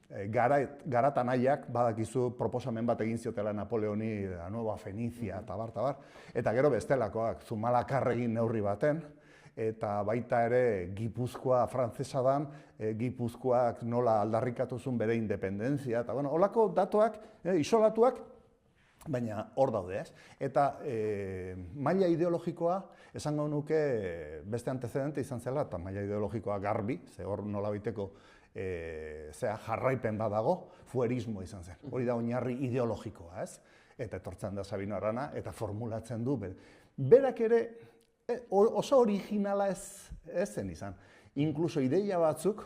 Garatanaiak, badakizu proposamen bat egin ziotela Napoleoni, la Nueva Fenicia, tabar, eta gero bestelakoak, Zumalakarregin neurri baten, eta baita ere Gipuzkoa frantzesa dan, Gipuzkoak nola aldarrikatu zuen bere independentzia, eta holako datuak, isolatuak, baina hor daude, ez? Eta maila ideologikoa, esango nuke beste antecedente izan zela, eta maila ideologikoa garbi, ze hor nolabaiteko jarraipen badago, fuerismo izan zen. Hori da oinarri ideologikoa, ez? Eta etortzen da Sabino Arana, eta formulatzen du. Berak ere oso originala ez zen izan. Inkluso ideia batzuk,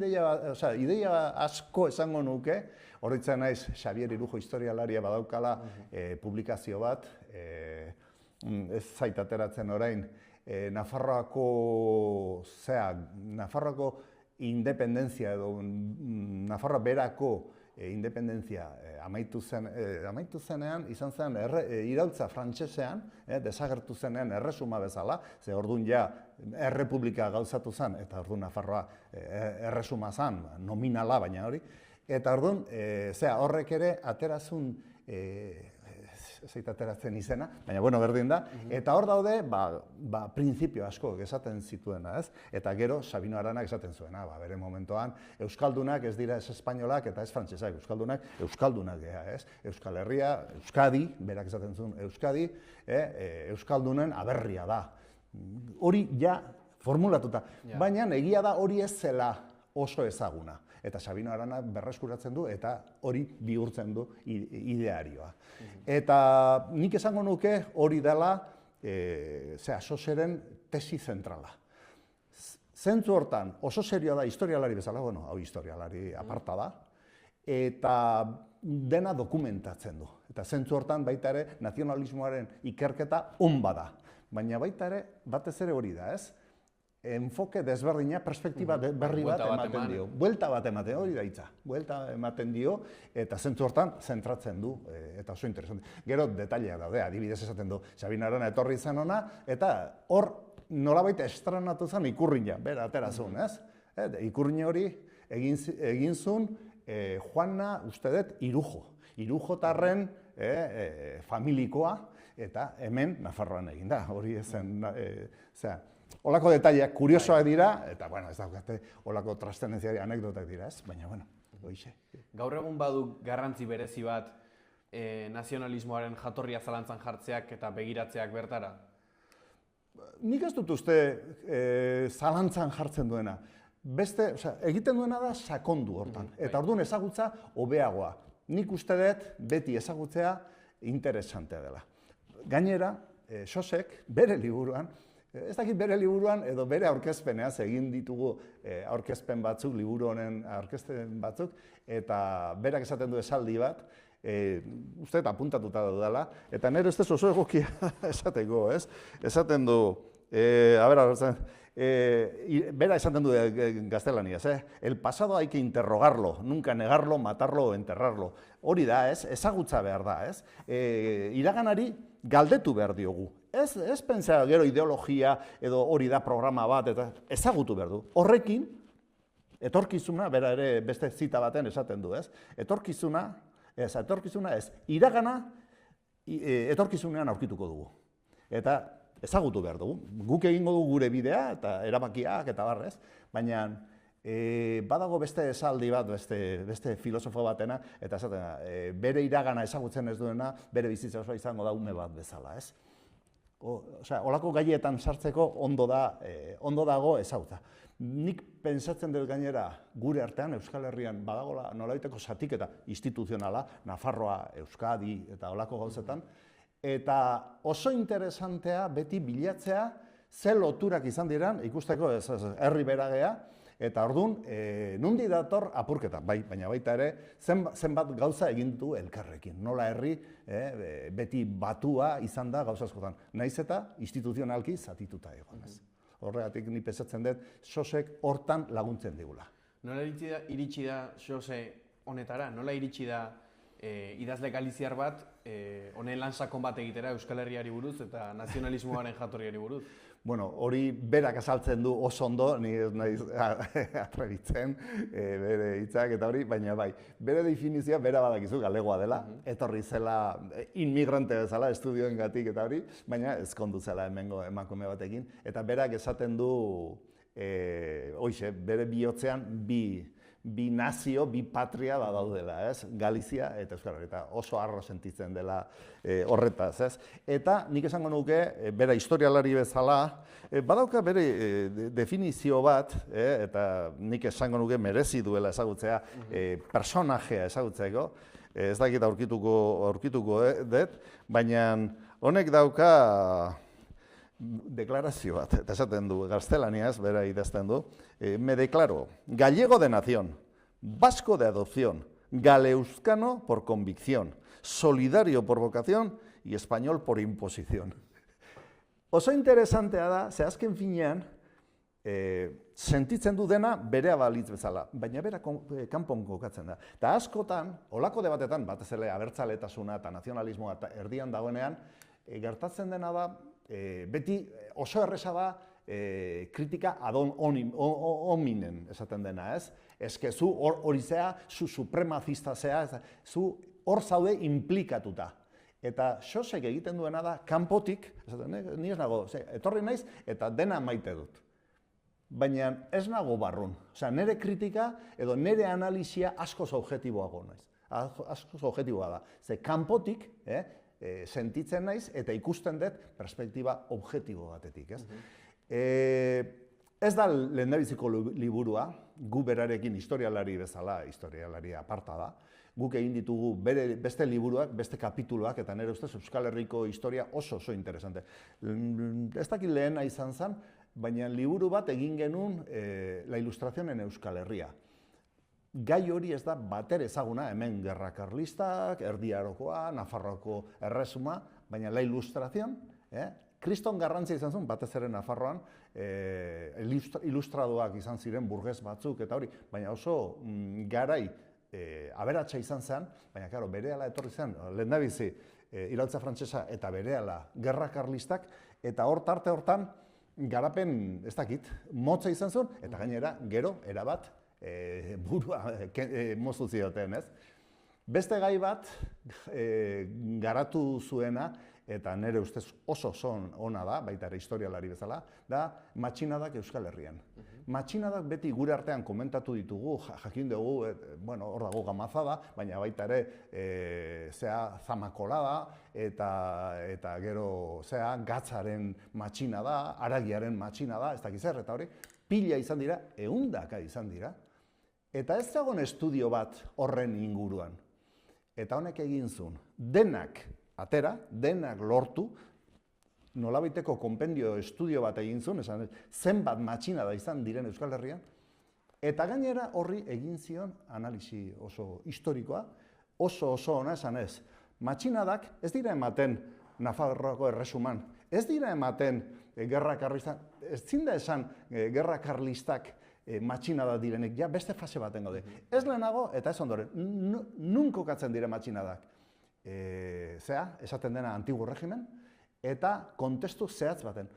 ideia asko esango nuke, horretzen naiz Xabier Irujo historialaria badaukala publikazio bat, ez zait ateratzen orain, Nafarroako independentzia edo Nafarroa berako independentzia amaitu zenean, izan zen iraultza frantsesean, desagertu zenean erresuma bezala, ze orduan ja errepublika gauzatu zen, eta orduan Nafarroa erresuma zen, nominala baina hori, eta orduan horrek ere aterazun, ateratzen izena, baina berdin da, eta hor daude, printzipio asko esaten zituena, ez? Eta gero Sabino Aranak esaten zuena, bere momentoan, euskaldunak ez dira ez espainolak eta ez frantsesak, euskaldunak gea, ez? Euskal Herria, Euskadi, berak esaten zuen Euskadi, euskaldunen aberria da. Hori ja formulatuta, baina egia da hori ez zela oso ezaguna. Eta Sabino Arana berreskuratzen du eta hori bihurtzen du idearioa. Eta nik esango nuke hori dela Soseren tesi zentrala. Zentzu hortan oso serioa da historialari bezala, hau historialari aparta da, eta dena dokumentatzen du. Eta zentzu hortan baita ere nazionalismoaren ikerketa on bada. Baina baita ere batez ere hori da, ez? Enfoke desberdina, perspektiba berri bat ematen dio. Buelta bat ematen, hori da hitza. Buelta ematen dio, eta zentzu hortan zentratzen du, eta oso interesante. Gero detaileak daude, adibidez esaten du, Sabino Arana etorri zen ona, eta hor nolabait estrenatu zen ikurrina, bera atera zuen, ez? Ikurrina hori egin zuen Juana, uste dut, Irujotarren familikoa, eta hemen Nafarroan egin da, hori ezen, holako detaileak kuriosoak dira, eta, ez daukate, holako trascendenziari anekdotak dira, ez? Baina, hoixe. Gaur egun badu garrantzi berezi bat nazionalismoaren jatorria zalantzan jartzeak eta begiratzeak bertara? Nik ez dut uste zalantzan jartzen duena. Beste, egiten duena da sakondu hortan, eta orduan ezagutza hobeagoa. Nik uste dut beti ezagutzea interesantea dela. Gainera, Sosek bere liburuan, ez dakit bere liburuan edo bere aurkezpeneaz egin ditugu aurkezpen batzuk, liburu honen aurkezpen batzuk, eta berak esaten du esaldi bat, uste eta apuntatuta dudala, eta nire ustez oso egokia esateko, ez? Esaten du, bera esaten du gaztelaniaz, el pasado hay que interrogarlo, nunca negarlo, matarlo o enterrarlo. Hori da, ez? Ezagutza behar da, ez? Iraganari galdetu behar diogu. Ez pentsa gero ideologia edo hori da programa bat, eta ezagutu behar du. Horrekin, etorkizuna, bera ere beste zita baten esaten du, ez? Etorkizuna ez, iragana etorkizunean aurkituko dugu. Eta ezagutu behar dugu. Guk egingo dugu gure bidea eta erabakiak eta barrez, baina badago beste esaldi bat, beste filosofo batena, eta esatena, bere iragana ezagutzen ez duena, bere bizitza osoa izango da ume bat bezala, ez? Osea, holako gaietan sartzeko ondo dago ezagutza. Nik pentsatzen dut gainera gure artean, Euskal Herrian badagola nolabaiteko zatiketa instituzionala, Nafarroa, Euskadi eta holako gauzetan, eta oso interesantea beti bilatzea ze loturak izan diren, ikusteko herri beragea, eta orduan, nundi dator apurketa, baina baita ere, zenbat gauza egin du elkarrekin. Nola herri beti batua izan da gauza askotan. Naiz eta instituzionalki zatituta egon. Horregatik ni pentsatzen dut, SOSek hortan laguntzen digula. Nola iritsi da SOSe honetara? Nola iritsi da idazle galiziar bat honen lan sakon bat egitera Euskal Herriari buruz eta nazionalismoaren jatorriari buruz? Bueno, hori berak azaltzen du oso ondo, ni ez naiz atrebitzen bere hitzak eta hori, baina bai, bere definizioa bera badakizu galegoa dela, etorri zela inmigrante bezala estudioengatik eta hori, baina ezkondu zela hemengo emakume batekin, eta berak esaten du, bere bihotzean bi nazio, bi patria daudela, ez? Galizia eta Euskal Herria, eta oso harro sentitzen dela horretaz, ez? Eta nik esango nuke, bera historialari bezala, badauka bere definizio bat, eta nik esango nuke merezi duela ezagutzea, personajea ezagutzeko, ez dakit aurkituko dut, baina honek dauka deklarazio bat, eta esaten du, gaztelaniaz, bera idazten du, me declaro gallego de nación, vasco de adopción, galeuzcano por convicción, solidario por vocación y español por imposición. Oso interesantea da, ze azken finean, sentitzen du dena berea balitz bezala, baina bera kanpon kokatzen da. Eta askotan, olako debatetan, batez ere abertzaletasuna eta nazionalismoa eta erdian dagoenean, gertatzen dena da, beti oso erresa da kritika ad hominem esaten dena, ez? Eske zu hori zea, zu supremazista zea, zu hor zaude implikatuta. Eta SOSek egiten duena da, kanpotik, ni ez nago, etorri naiz eta dena maite dut. Baina ez nago barrun. Osea, nire kritika edo nire analisia askoz objektiboago naiz. Askoz objektiboa da. Ze kanpotik, sentitzen naiz eta ikusten dut perspektiba objektibo batetik, ez? Ez da lehendabiziko liburua, gu berarekin historialari bezala, historialari aparta da, guk egin ditugu beste liburuak, beste kapituluak, eta nire ustez Euskal Herriko historia oso interesante. Ez dakit lehena izan zen, baina liburu bat egin genuen La Ilustración en Euskal Herria. Gai hori ez da batere ezaguna, hemen gerra karlistak, Erdi Arokoa, Nafarroako erresuma, baina La Ilustración, kriston garrantzia izan zuen, batez ere Nafarroan, ilustradoak izan ziren burges batzuk eta hori, baina oso garai aberatsa izan zen, baina karo, berehala etorri zen, lehendabizi iraultza frantsesa eta berehala gerra karlistak, eta tarte hortan garapen, ez dakit, motza izan zuen, eta gainera, gero, erabat, burua moztu zioten, ez? Beste gai bat garatu zuena, eta nire ustez oso ona da, baita ere historialari bezala, da matxinadak Euskal Herrian. Matxinadak beti gure artean komentatu ditugu, jakin dugu, hor dago Gamazada, baina baita ere Zamakolada, eta gero Gatzaren matxina da, Aragiaren matxina da, ez dakiz zer, eta hori, pila izan dira, ehundaka izan dira, eta ez dagoen estudio bat horren inguruan. Eta honek egin zuen, denak atera, denak lortu, nolabaiteko konpendio estudio bat egin zuen, zenbat matxina da izan diren Euskal Herrian, eta gainera horri egin zion analisi oso historikoa, oso ona esan ez. Matxinadak ez dira ematen Nafarroako erresuman, ez dira ematen gerra karlistak, ez zinda esan gerra karlistak matxinada direnek, ja beste fase baten gaude. Ez lehenago eta ez ondoren, nun kokatzen dire matxinadak? Esaten dena Antiguo Regimen, eta kontestu zehatz baten.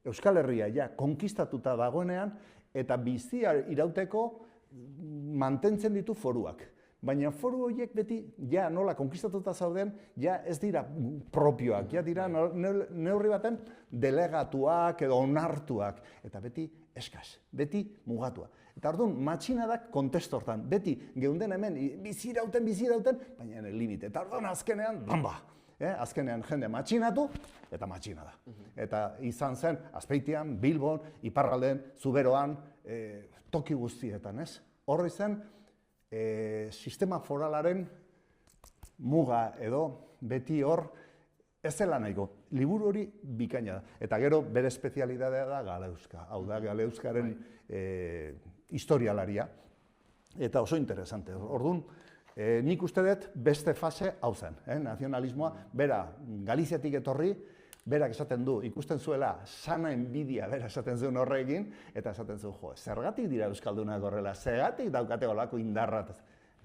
Euskal Herria ja konkistatuta dagoenean, eta bizia irauteko mantentzen ditu foruak. baina foru horiek beti, ja nola konkistatuta zauden, ja ez dira propioak, ja dira neurri baten delegatuak edo onartuak, eta beti eskas, beti mugatua. Eta orduan, matxinadak kontestu hortan, beti geunden hemen bizirauten, baina limite. Eta orduan azkenean, bamba! Azkenean jende matxinatu, eta matxina da. Eta izan zen, Azpeitian, Bilbon, Iparralden, Zuberoan, toki guztietan, ez? Horri zen, sistema foralaren muga edo beti hor ez zela nahiko. Liburu hori bikaina da. Eta gero bere espezialidadea da Galeuzka. Hau da, Galeuskaren historialaria. Eta oso interesante. Orduan, nik uste dut beste fase hau zen. Nazionalismoa, bera Galiziatik etorri, berak esaten du, ikusten zuela sana enbidia bera esaten zuen horrekin, eta esaten zuen, jo, zergatik dira euskaldunak horrela, zergatik daukate olako indarra.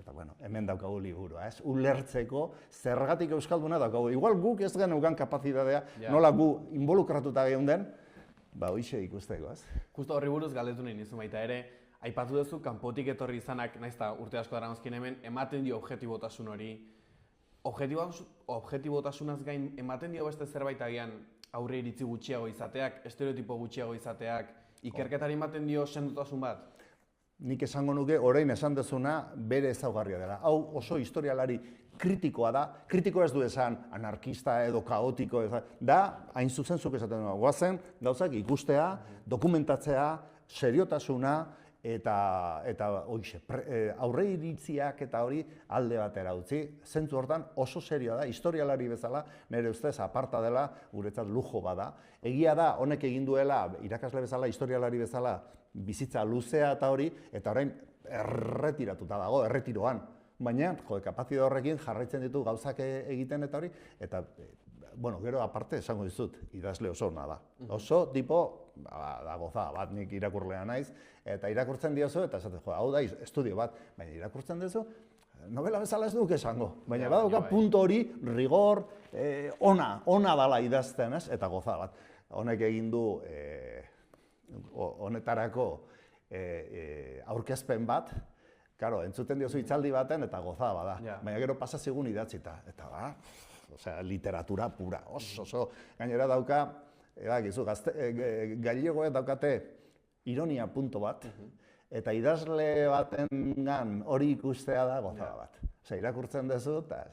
Eta, bueno, hemen daukagu liburua, ez? Ulertzeko, zergatik euskalduna daukagu. Igual guk ez geneukan kapazitatea, nola gu involukratuta geunden, ba, hoixe ikusteko, ez? Justo horri buruz galdetu nahi nizu baita ere, aipatu duzu, kanpotik etorri izanak, naiz eta urte asko daramazkin hemen, ematen dio objetibotasun hori. Objetibotasunaz gain ematen dio beste zerbait agian aurre iritzi gutxiago izateak, estereotipo gutxiago izateak, ikerketari ematen dio sendotasun bat? Nik esango nuke, orain esan dezuna, bere ezaugarria dela. Hau oso historialari kritikoa da, kritiko ez du esan anarkista edo kaotiko, da, hain zuzen zuk esaten dugu, guazen, gauzak ikustea, dokumentatzea, seriotasuna, eta hoixe, aurre iritziak eta hori alde batera utzi, zentzu hortan oso serioa da, historialari bezala, nire ustez aparta dela, guretzat lujo bada. Egia da, honek egin duela, irakasle bezala, historialari bezala, bizitza luzea eta hori, eta orain erretiratuta dago, erretiroan. Baina, kapazitatea horrekin jarraitzen ditu gauzak egiten eta hori, eta, bueno, gero aparte esango dizut, idazle oso ona da. Oso tipo, da gozada bat, nik irakurlea naiz, eta irakurtzen diozu, eta esaten, hau da, estudio bat, baina irakurtzen diozu, novela bezala ez duk esango, baina badauka punto hori, rigor, ona dala idazten, ez? Eta gozada bat. Honek egin du, honetarako aurkezpen bat, karo, entzuten diozu hitzaldi baten, eta gozada bada, baina gero pasa zigun idatzita, eta ba, osea, literatura pura, oso, gainera dauka, gailegoek daukate ironia punto bat, eta idazle batengan hori ikustea da gozada bat. Osea, irakurtzen duzu, eta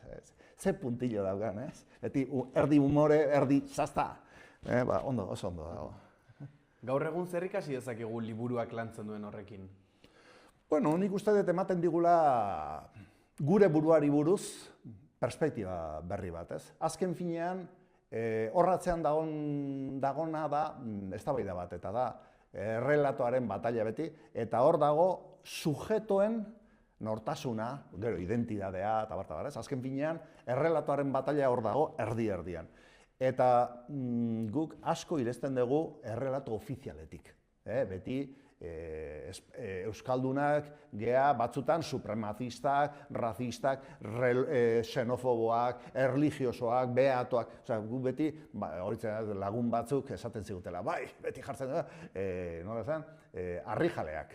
ze puntillo daukan, ez? Beti erdi humore, erdi zazta. Ondo, oso ondo dago. Gaur egun zer ikasi dezakegu liburuak lantzen duen horrekin? Bueno, nik uste dut ematen digula gure buruari buruz perspektiba berri bat, ez? Azken finean, horratzean dagona da, eztabaida bat, eta da, errelatoaren batalla beti, eta hor dago sujetoen nortasuna, gero, identidadea, eta barta, azken finean, errelatoaren batalla hor dago erdi-erdian. Eta guk asko irezten dugu errelato ofizialetik, beti, euskaldunak gea batzutan supremazistak, razistak, xenofoboak, erligiosoak, beatoak, osea, gu beti, lagun batzuk esaten zigutela, bai, beti jartzen da, nola esan, harrijaleak,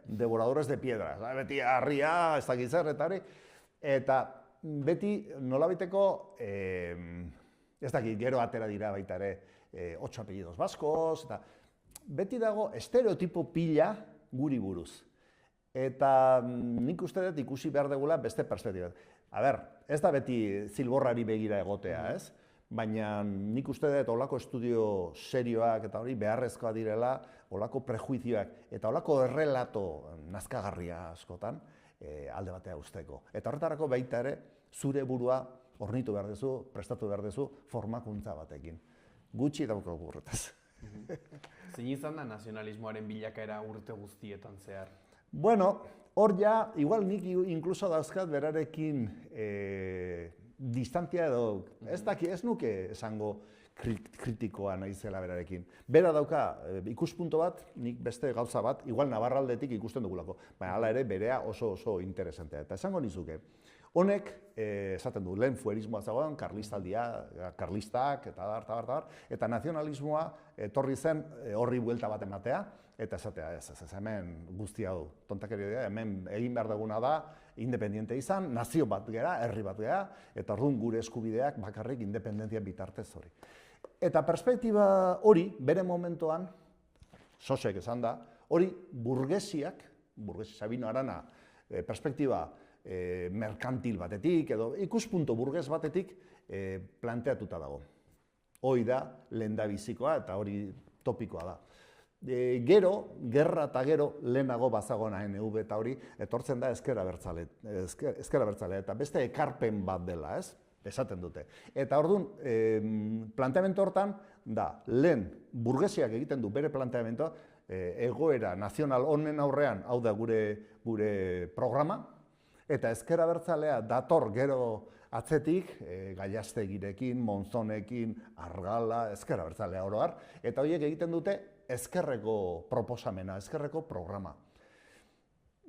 devoradores de piedras, beti harria, ez dakit zer, eta beti nolabiteko, ez dakit, gero atera dira baita ere, 8 apellidos baskos, eta beti dago estereotipo pila guri buruz. Eta nik uste dut ikusi behar dugula beste perspektiba. A ber, ez da beti zilborrari begira egotea, ez? Baina nik uste dut olako estudio serioak eta hori beharrezkoa direla, olako prejuizioak eta olako errelato nazkagarria askotan alde batea usteko. Eta horretarako baita ere, zure burua hornitu behar duzu, prestatu behar duzu formakuntza batekin. Gutxi daukagu horretaz. Zein izan da nazionalismoaren bilakaera urte guztietan zehar? Bueno, hor ja, igual nik inkluso dauzkat berarekin distantzia edo, ez nuke esango kritikoa naizela berarekin. Bera dauka ikuspunto bat, nik beste gauza bat, igual Navarraldetik ikusten dugulako, baina hala ere berea oso interesantea. Eta esango nizuke, honek, esaten du, lehen fuerismoa zagoen, karlistak, eta nazionalismoa etorri zen horri buelta bat ematea, eta esatea, ez, hemen guzti hau tontakeria dira, hemen egin behar duguna da, independiente izan, nazio bat gera, herri bat gera, eta orduan gure eskubideak bakarrik independentzia bitartez hori. Eta perspektiba hori, bere momentuan, Sosek esan da, hori burgesiak, Sabino Arana, perspektiba merkantil batetik, edo ikuspunto burges batetik planteatuta dago. Hoi da lehendabizikoa eta hori topikoa da. Gero, gerra eta gero lehenago bazagoen ANV eta hori etortzen da ezker abertzale eta beste ekarpen bat dela, ez? Esaten dute. Eta orduan, planteamendu hortan da, lehen burgesiak egiten du bere planteamentua, egoera nazional honen aurrean, hau da gure programa, eta ezker abertzalea dator gero atzetik, Gallastegirekin, Monzonekin, Argala, ezker abertzalea oro har, eta horiek egiten dute ezkerreko proposamena, ezkerreko programa.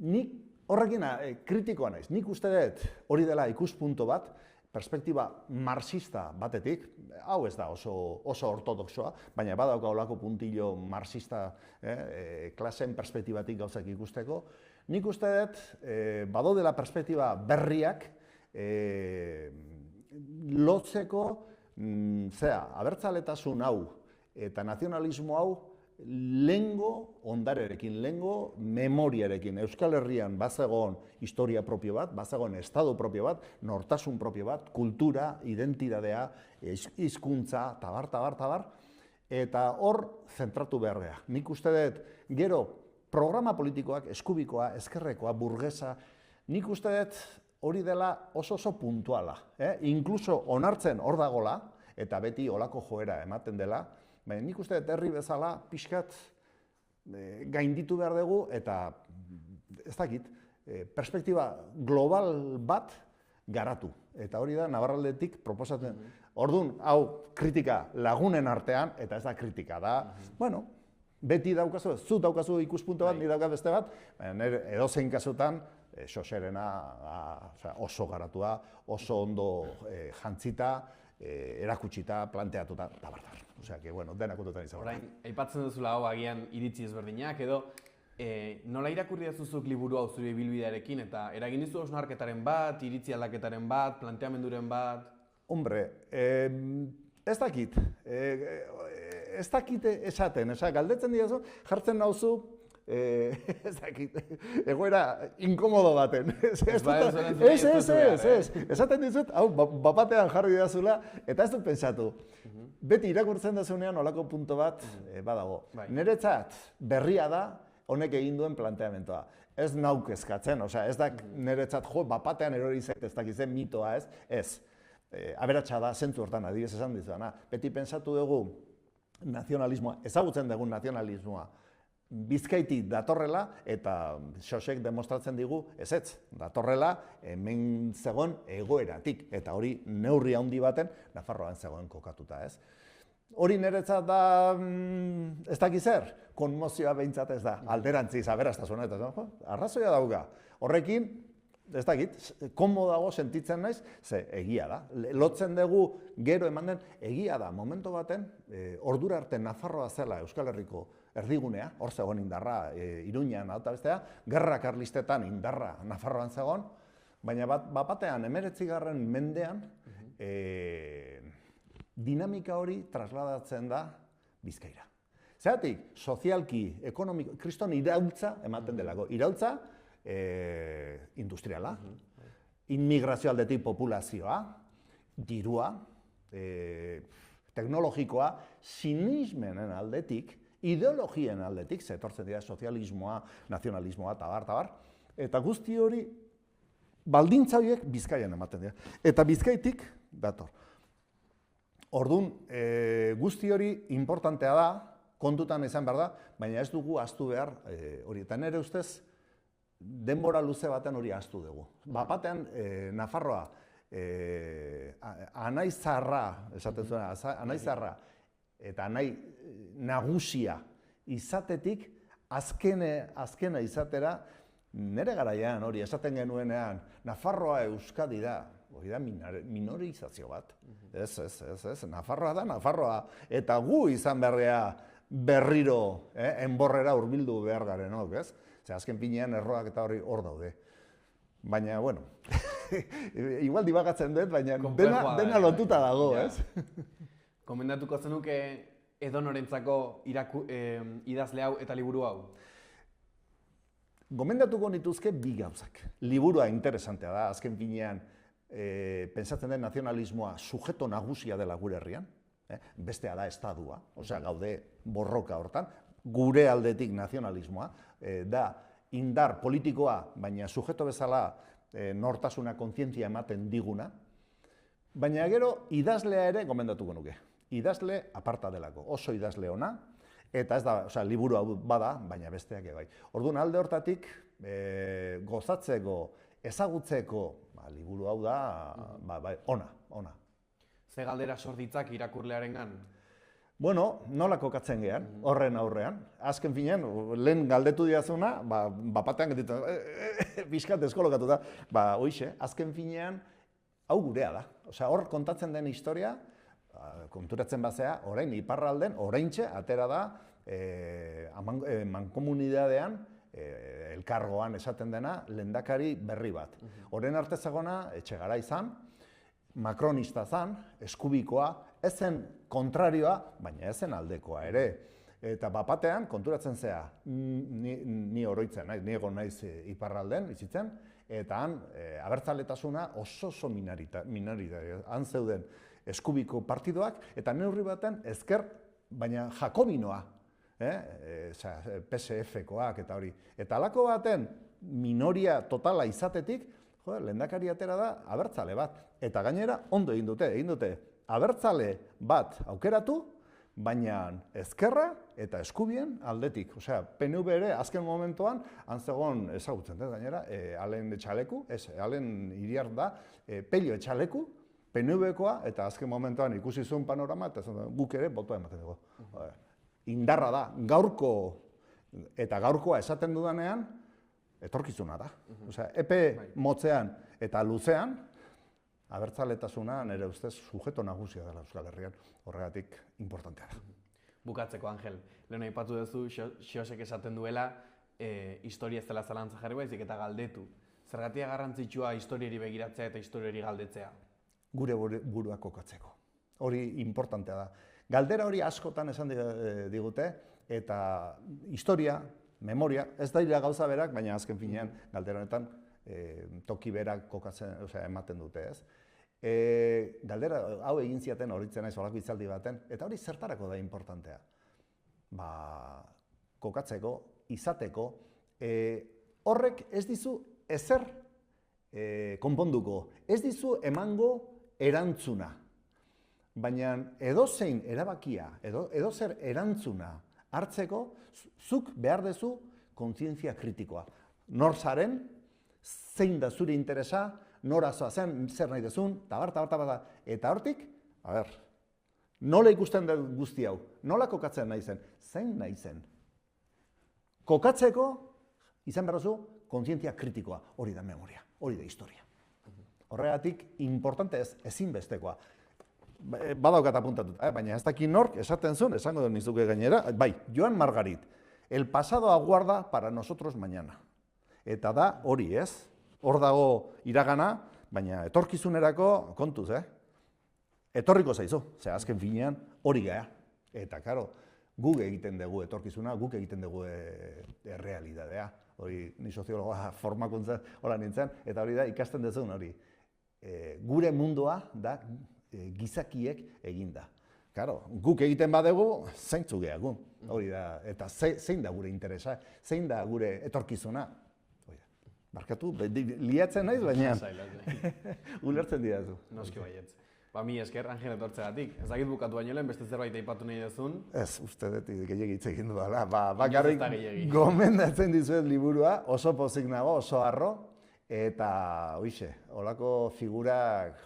Nik horrekin kritikoa naiz, nik uste dut hori dela ikuspunto bat, perspektiba marxista batetik, hau ez da oso ortodoxoa, baina badauka olako puntillo marxista klaseen perspektibatik gauzak ikusteko. Nik uste dut, badaudela perspektiba berriak lotzeko, abertzaletasun hau eta nazionalismo hau lehengo ondarerekin, lehengo memoriarekin. Euskal Herrian bazegoen historia propio bat, bazegoen estado propio bat, nortasun propio bat, kultura, identidadea, hizkuntza, tabar, eta hor zentratu behar geha. Nik uste dut, gero, programa politikoak, eskubikoa, ezkerrekoa, burgesa, nik uste dut hori dela oso puntuala. Inkluso onartzen hor dagola, eta beti olako joera ematen dela, baina nik uste dut herri bezala pixkat gainditu behar dugu eta ez dakit, perspektiba global bat garatu. Eta hori da Navarraldetik proposatzen. Orduan, hau kritika lagunen artean, eta ez da kritika da, bueno, beti daukazu, zu daukazu ikuspuntu bat, ni daukat beste bat, baina edozein kasutan, Xoserena oso garatua, oso ondo jantzita, erakutsita, planteatuta, tabartar. Osea, que, bueno, denak kontutan izan. Orain, aipatzen duzula hau agian iritzi ezberdinak, edo nola irakurri dazuzuk liburu hau zure ibilbidearekin, eta eragin dizu hausnarketaren bat, iritzi aldaketaren bat, planteamenduren bat? Hombre, ez dakit. Ez dakit esaten, galdetzen diazu, jartzen nauzu, ez dakit, egoera inkomodo baten. Ez. Esaten dizut, hau, bapatean jarri dazula, eta ez dut pensatu. Beti irakurtzen dazunean olako punto bat badago. Niretzat berria da honek egin duen planteamentoa. Ez nauk eskatzen, ez da niretzat bapatean erori zait ez dakizen mitoa ez. Ez. Aberatsa da, zentzu hortan adibidez esan dizuana. Beti pensatu dugu nazionalismoa, ezagutzen dugu nazionalismoa, Bizkaitik datorrela, eta Xosek demostratzen digu, ez, datorrela hemen zegoen egoeratik, eta hori neurri handi baten Nafarroan zegoen kokatuta, ez. Hori niretzat da, ez dakiz zer, konmozioa behintzat ez da, alderantziz, aberastasuna, eta arrazoia dauka. Horrekin, ez dakit, komodago sentitzen naiz, ze egia da. Lotzen dugu gero eman den, egia da, momentu baten, ordura arte Nafarroa zela Euskal Herriko erdigunea, hor zegoen indarra Iruñan eta bestea, gerra karlistetan indarra Nafarroan zegoen, baina bapatean 19. mendean dinamika hori trasladatzen da Bizkaira. Zeratik, sozialki, ekonomiko, kriston iraultza ematen delako. Iraultza industriala, inmigrazio aldetik populazioa, dirua, teknologikoa, sinismenen aldetik, ideologien aldetik, zetortzen dira sozialismoa, nazionalismoa, tabar, eta guzti hori, baldintza horiek Bizkaian ematen dira. Eta Bizkaitik dator. Orduan, guzti hori importantea da, kontutan izan behar da, baina ez dugu ahaztu behar hori. Eta nire ustez, denbora luze baten hori ahaztu dugu. Bapatean, Nafarroa, anaizarra, esaten zuen, anaizarra, eta nahi nagusia izatetik, azkena izatera, nire garaian hori esaten genuenean, Nafarroa Euskadi da, hori da minorizazio bat. Ez, Nafarroa da, Nafarroa, eta gu izan berrea berriro, enborrera hurbildu behar garenok, ez? Ze azken pinean erroak eta hori hor daude. Baina, bueno, igual dibagatzen dut, baina Konplexua dena da, lotuta dago, ja. ez? Komendatuko zenuke edonorentzako idazle hau eta liburu hau? Gomendatuko nituzke bi gauzak. Liburua interesantea da, azken finean, pentsatzen den nazionalismoa sujeto nagusia dela gure herrian, bestea da estadua, osea gaude borroka hortan, gure aldetik nazionalismoa, da indar politikoa, baina sujeto bezala nortasuna, kontzientzia ematen diguna, baina gero idazlea ere gomendatuko nuke. Idazle aparta delako, oso idazle ona, eta ez da, osea, liburu hau bada, baina besteak bai. Orduan alde hortatik, gozatzeko, ezagutzeko, liburu hau da, ona. Ze galdera sorditzak irakurlearengan? Bueno, nola kokatzen gehan, horren aurrean. Azken finean, lehen galdetu diazuna, bapatean getitzen, pixkat eskolokatu da, hoixe, azken finean, hau gurea da. Osea, hor kontatzen den historia, konturatzen bazea, orain iparralden, oraintxe, atera da, mankomunidadean, elkargoan esaten dena, lehendakari berri bat. Horren arte zegona, Etxegarai izan, makronista zan, eskubikoa, ezen kontrarioa, baina ezen aldekoa ere. Eta bapatean, konturatzen zea, ni oroitzen naiz, ni egon naiz iparralden, bizitzen, eta han abertzaletasuna oso minoritario, han zeuden eskubiko partidoak, eta neurri baten ezker, baina jakobinoa, PSF-koak eta hori. Eta halako baten minoria totala izatetik, lehendakari atera da abertzale bat. Eta gainera, ondo egin dute. Abertzale bat aukeratu, baina ezkerra eta eskubien aldetik. Osea, PNV ere azken momentuan, antzegon ezagutzen dut gainera, Alen Etxaleku, Alen Iriart da, Pello Etxaleku, PNV-koa, eta azken momentuan ikusi zuen panorama, eta guk ere botoa ematen dugu. Indarra da, gaurkoa esaten dudanean, etorkizuna da. Osea, epe motzean eta luzean, abertzaletasuna nire ustez sujeto nagusia dela Euskal Herrian, horregatik importantea da. Bukatzeko, Angel, lehen aipatu duzu, Xosek esaten duela, historia ez dela zalantza jarri baizik eta galdetu. Zergatia garrantzitsua historiari begiratzea eta historiari galdetzea? Gure burua kokatzeko. Hori importantea da. Galdera hori askotan esan digute, eta historia, memoria, ez da dira gauza berak, baina azken finean galdera honetan toki berak kokatzen, ematen dute, ez? Galdera hau egin ziaten horitzen naiz olako hitzaldi baten, eta hori zertarako da importantea. Kokatzeko, izateko, horrek ez dizu ezer konponduko, ez dizu emango erantzuna. Baina edozein erabakia, edozer erantzuna hartzeko, zuk behar dezu kontzientzia kritikoa. Nor zaren, zein da zure interesa, nora zoazen, zer nahi dezun, eta hortik, nola ikusten dut guzti hau, nola kokatzen nahi zen, zein nahi zen. Kokatzeko, izan behar duzu, kontzientzia kritikoa, hori da memoria, hori da historia. Horregatik, importante ez, ezinbestekoa. Badaukat apuntatut, baina ez dakit nork esaten zuen, esango dut nizuke gainera, bai, Joan Margarit, el pasado aguarda para nosotros mañana. Eta da hori ez, hor dago iragana, baina etorkizunerako kontuz, etorriko zaizu, ze azken finean hori gea. Eta, karo, guk egiten dugu etorkizuna, guk egiten dugu errealidadea. Hori, ni soziologoa formakuntzen hola nintzen, eta hori da ikasten dezun hori. Gure mundua da gizakiek eginda. Karo, guk egiten badegu, zeintzu gehagu. Hori da, eta zein da gure interesa, zein da gure etorkizuna. Barkatu, liatzen naiz, baina ulertzen didazu. Noski baietz. Mi esker, Angel etortzegatik. Ez dakit bukatu baino lehen, beste zerbait aipatu nahi duzun. Ez, uste dut gehiagik hitz egin dudala. Bakarrik gomendatzen dizuet liburua, oso pozik nago, oso harro, eta hoixe, olako figurak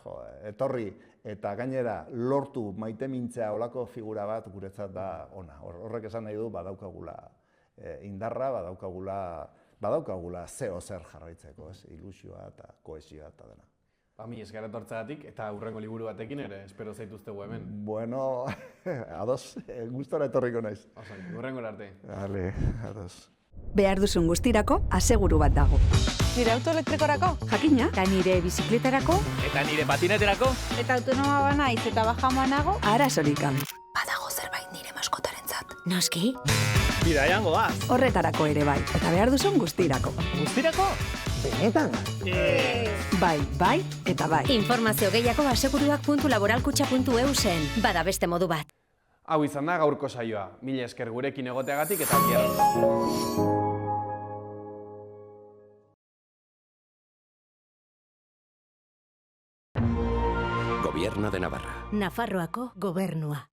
etorri eta gainera lortu maitemintzea olako figura bat guretzat da ona. Horrek esan nahi du badaukagula indarra, badaukagula zeo zer jarraitzeko, ilusioa eta kohesioa eta dena. Mi esker etortzegatik eta hurrengo liburu batekin ere, espero zaituztegu hemen. Bueno, ados, gustora etorriko naiz. Hurrengo arte. Vale, ados. Behar duzun guztirako aseguru bat dago. Zure auto elektrikorako? Jakina, eta nire bizikletarako, Eta nire patineterako? Eta autonoma banaiz eta bajamoanago? arasorikan. Badago zerbait nire maskotarentzat. Noski? Bidaian goaz. Horretarako ere bai, eta behar duzun guztirako. Guztirako? Benetan? Bai, bai, eta bai. Informazio gehiago aseguruak.laboralkutxa.eusen. Bada beste modu bat. Hau izan da gaurko saioa. Mila esker gurekin egoteagatik eta bihar. Gobierno de Navarra. Nafarroako gobernua.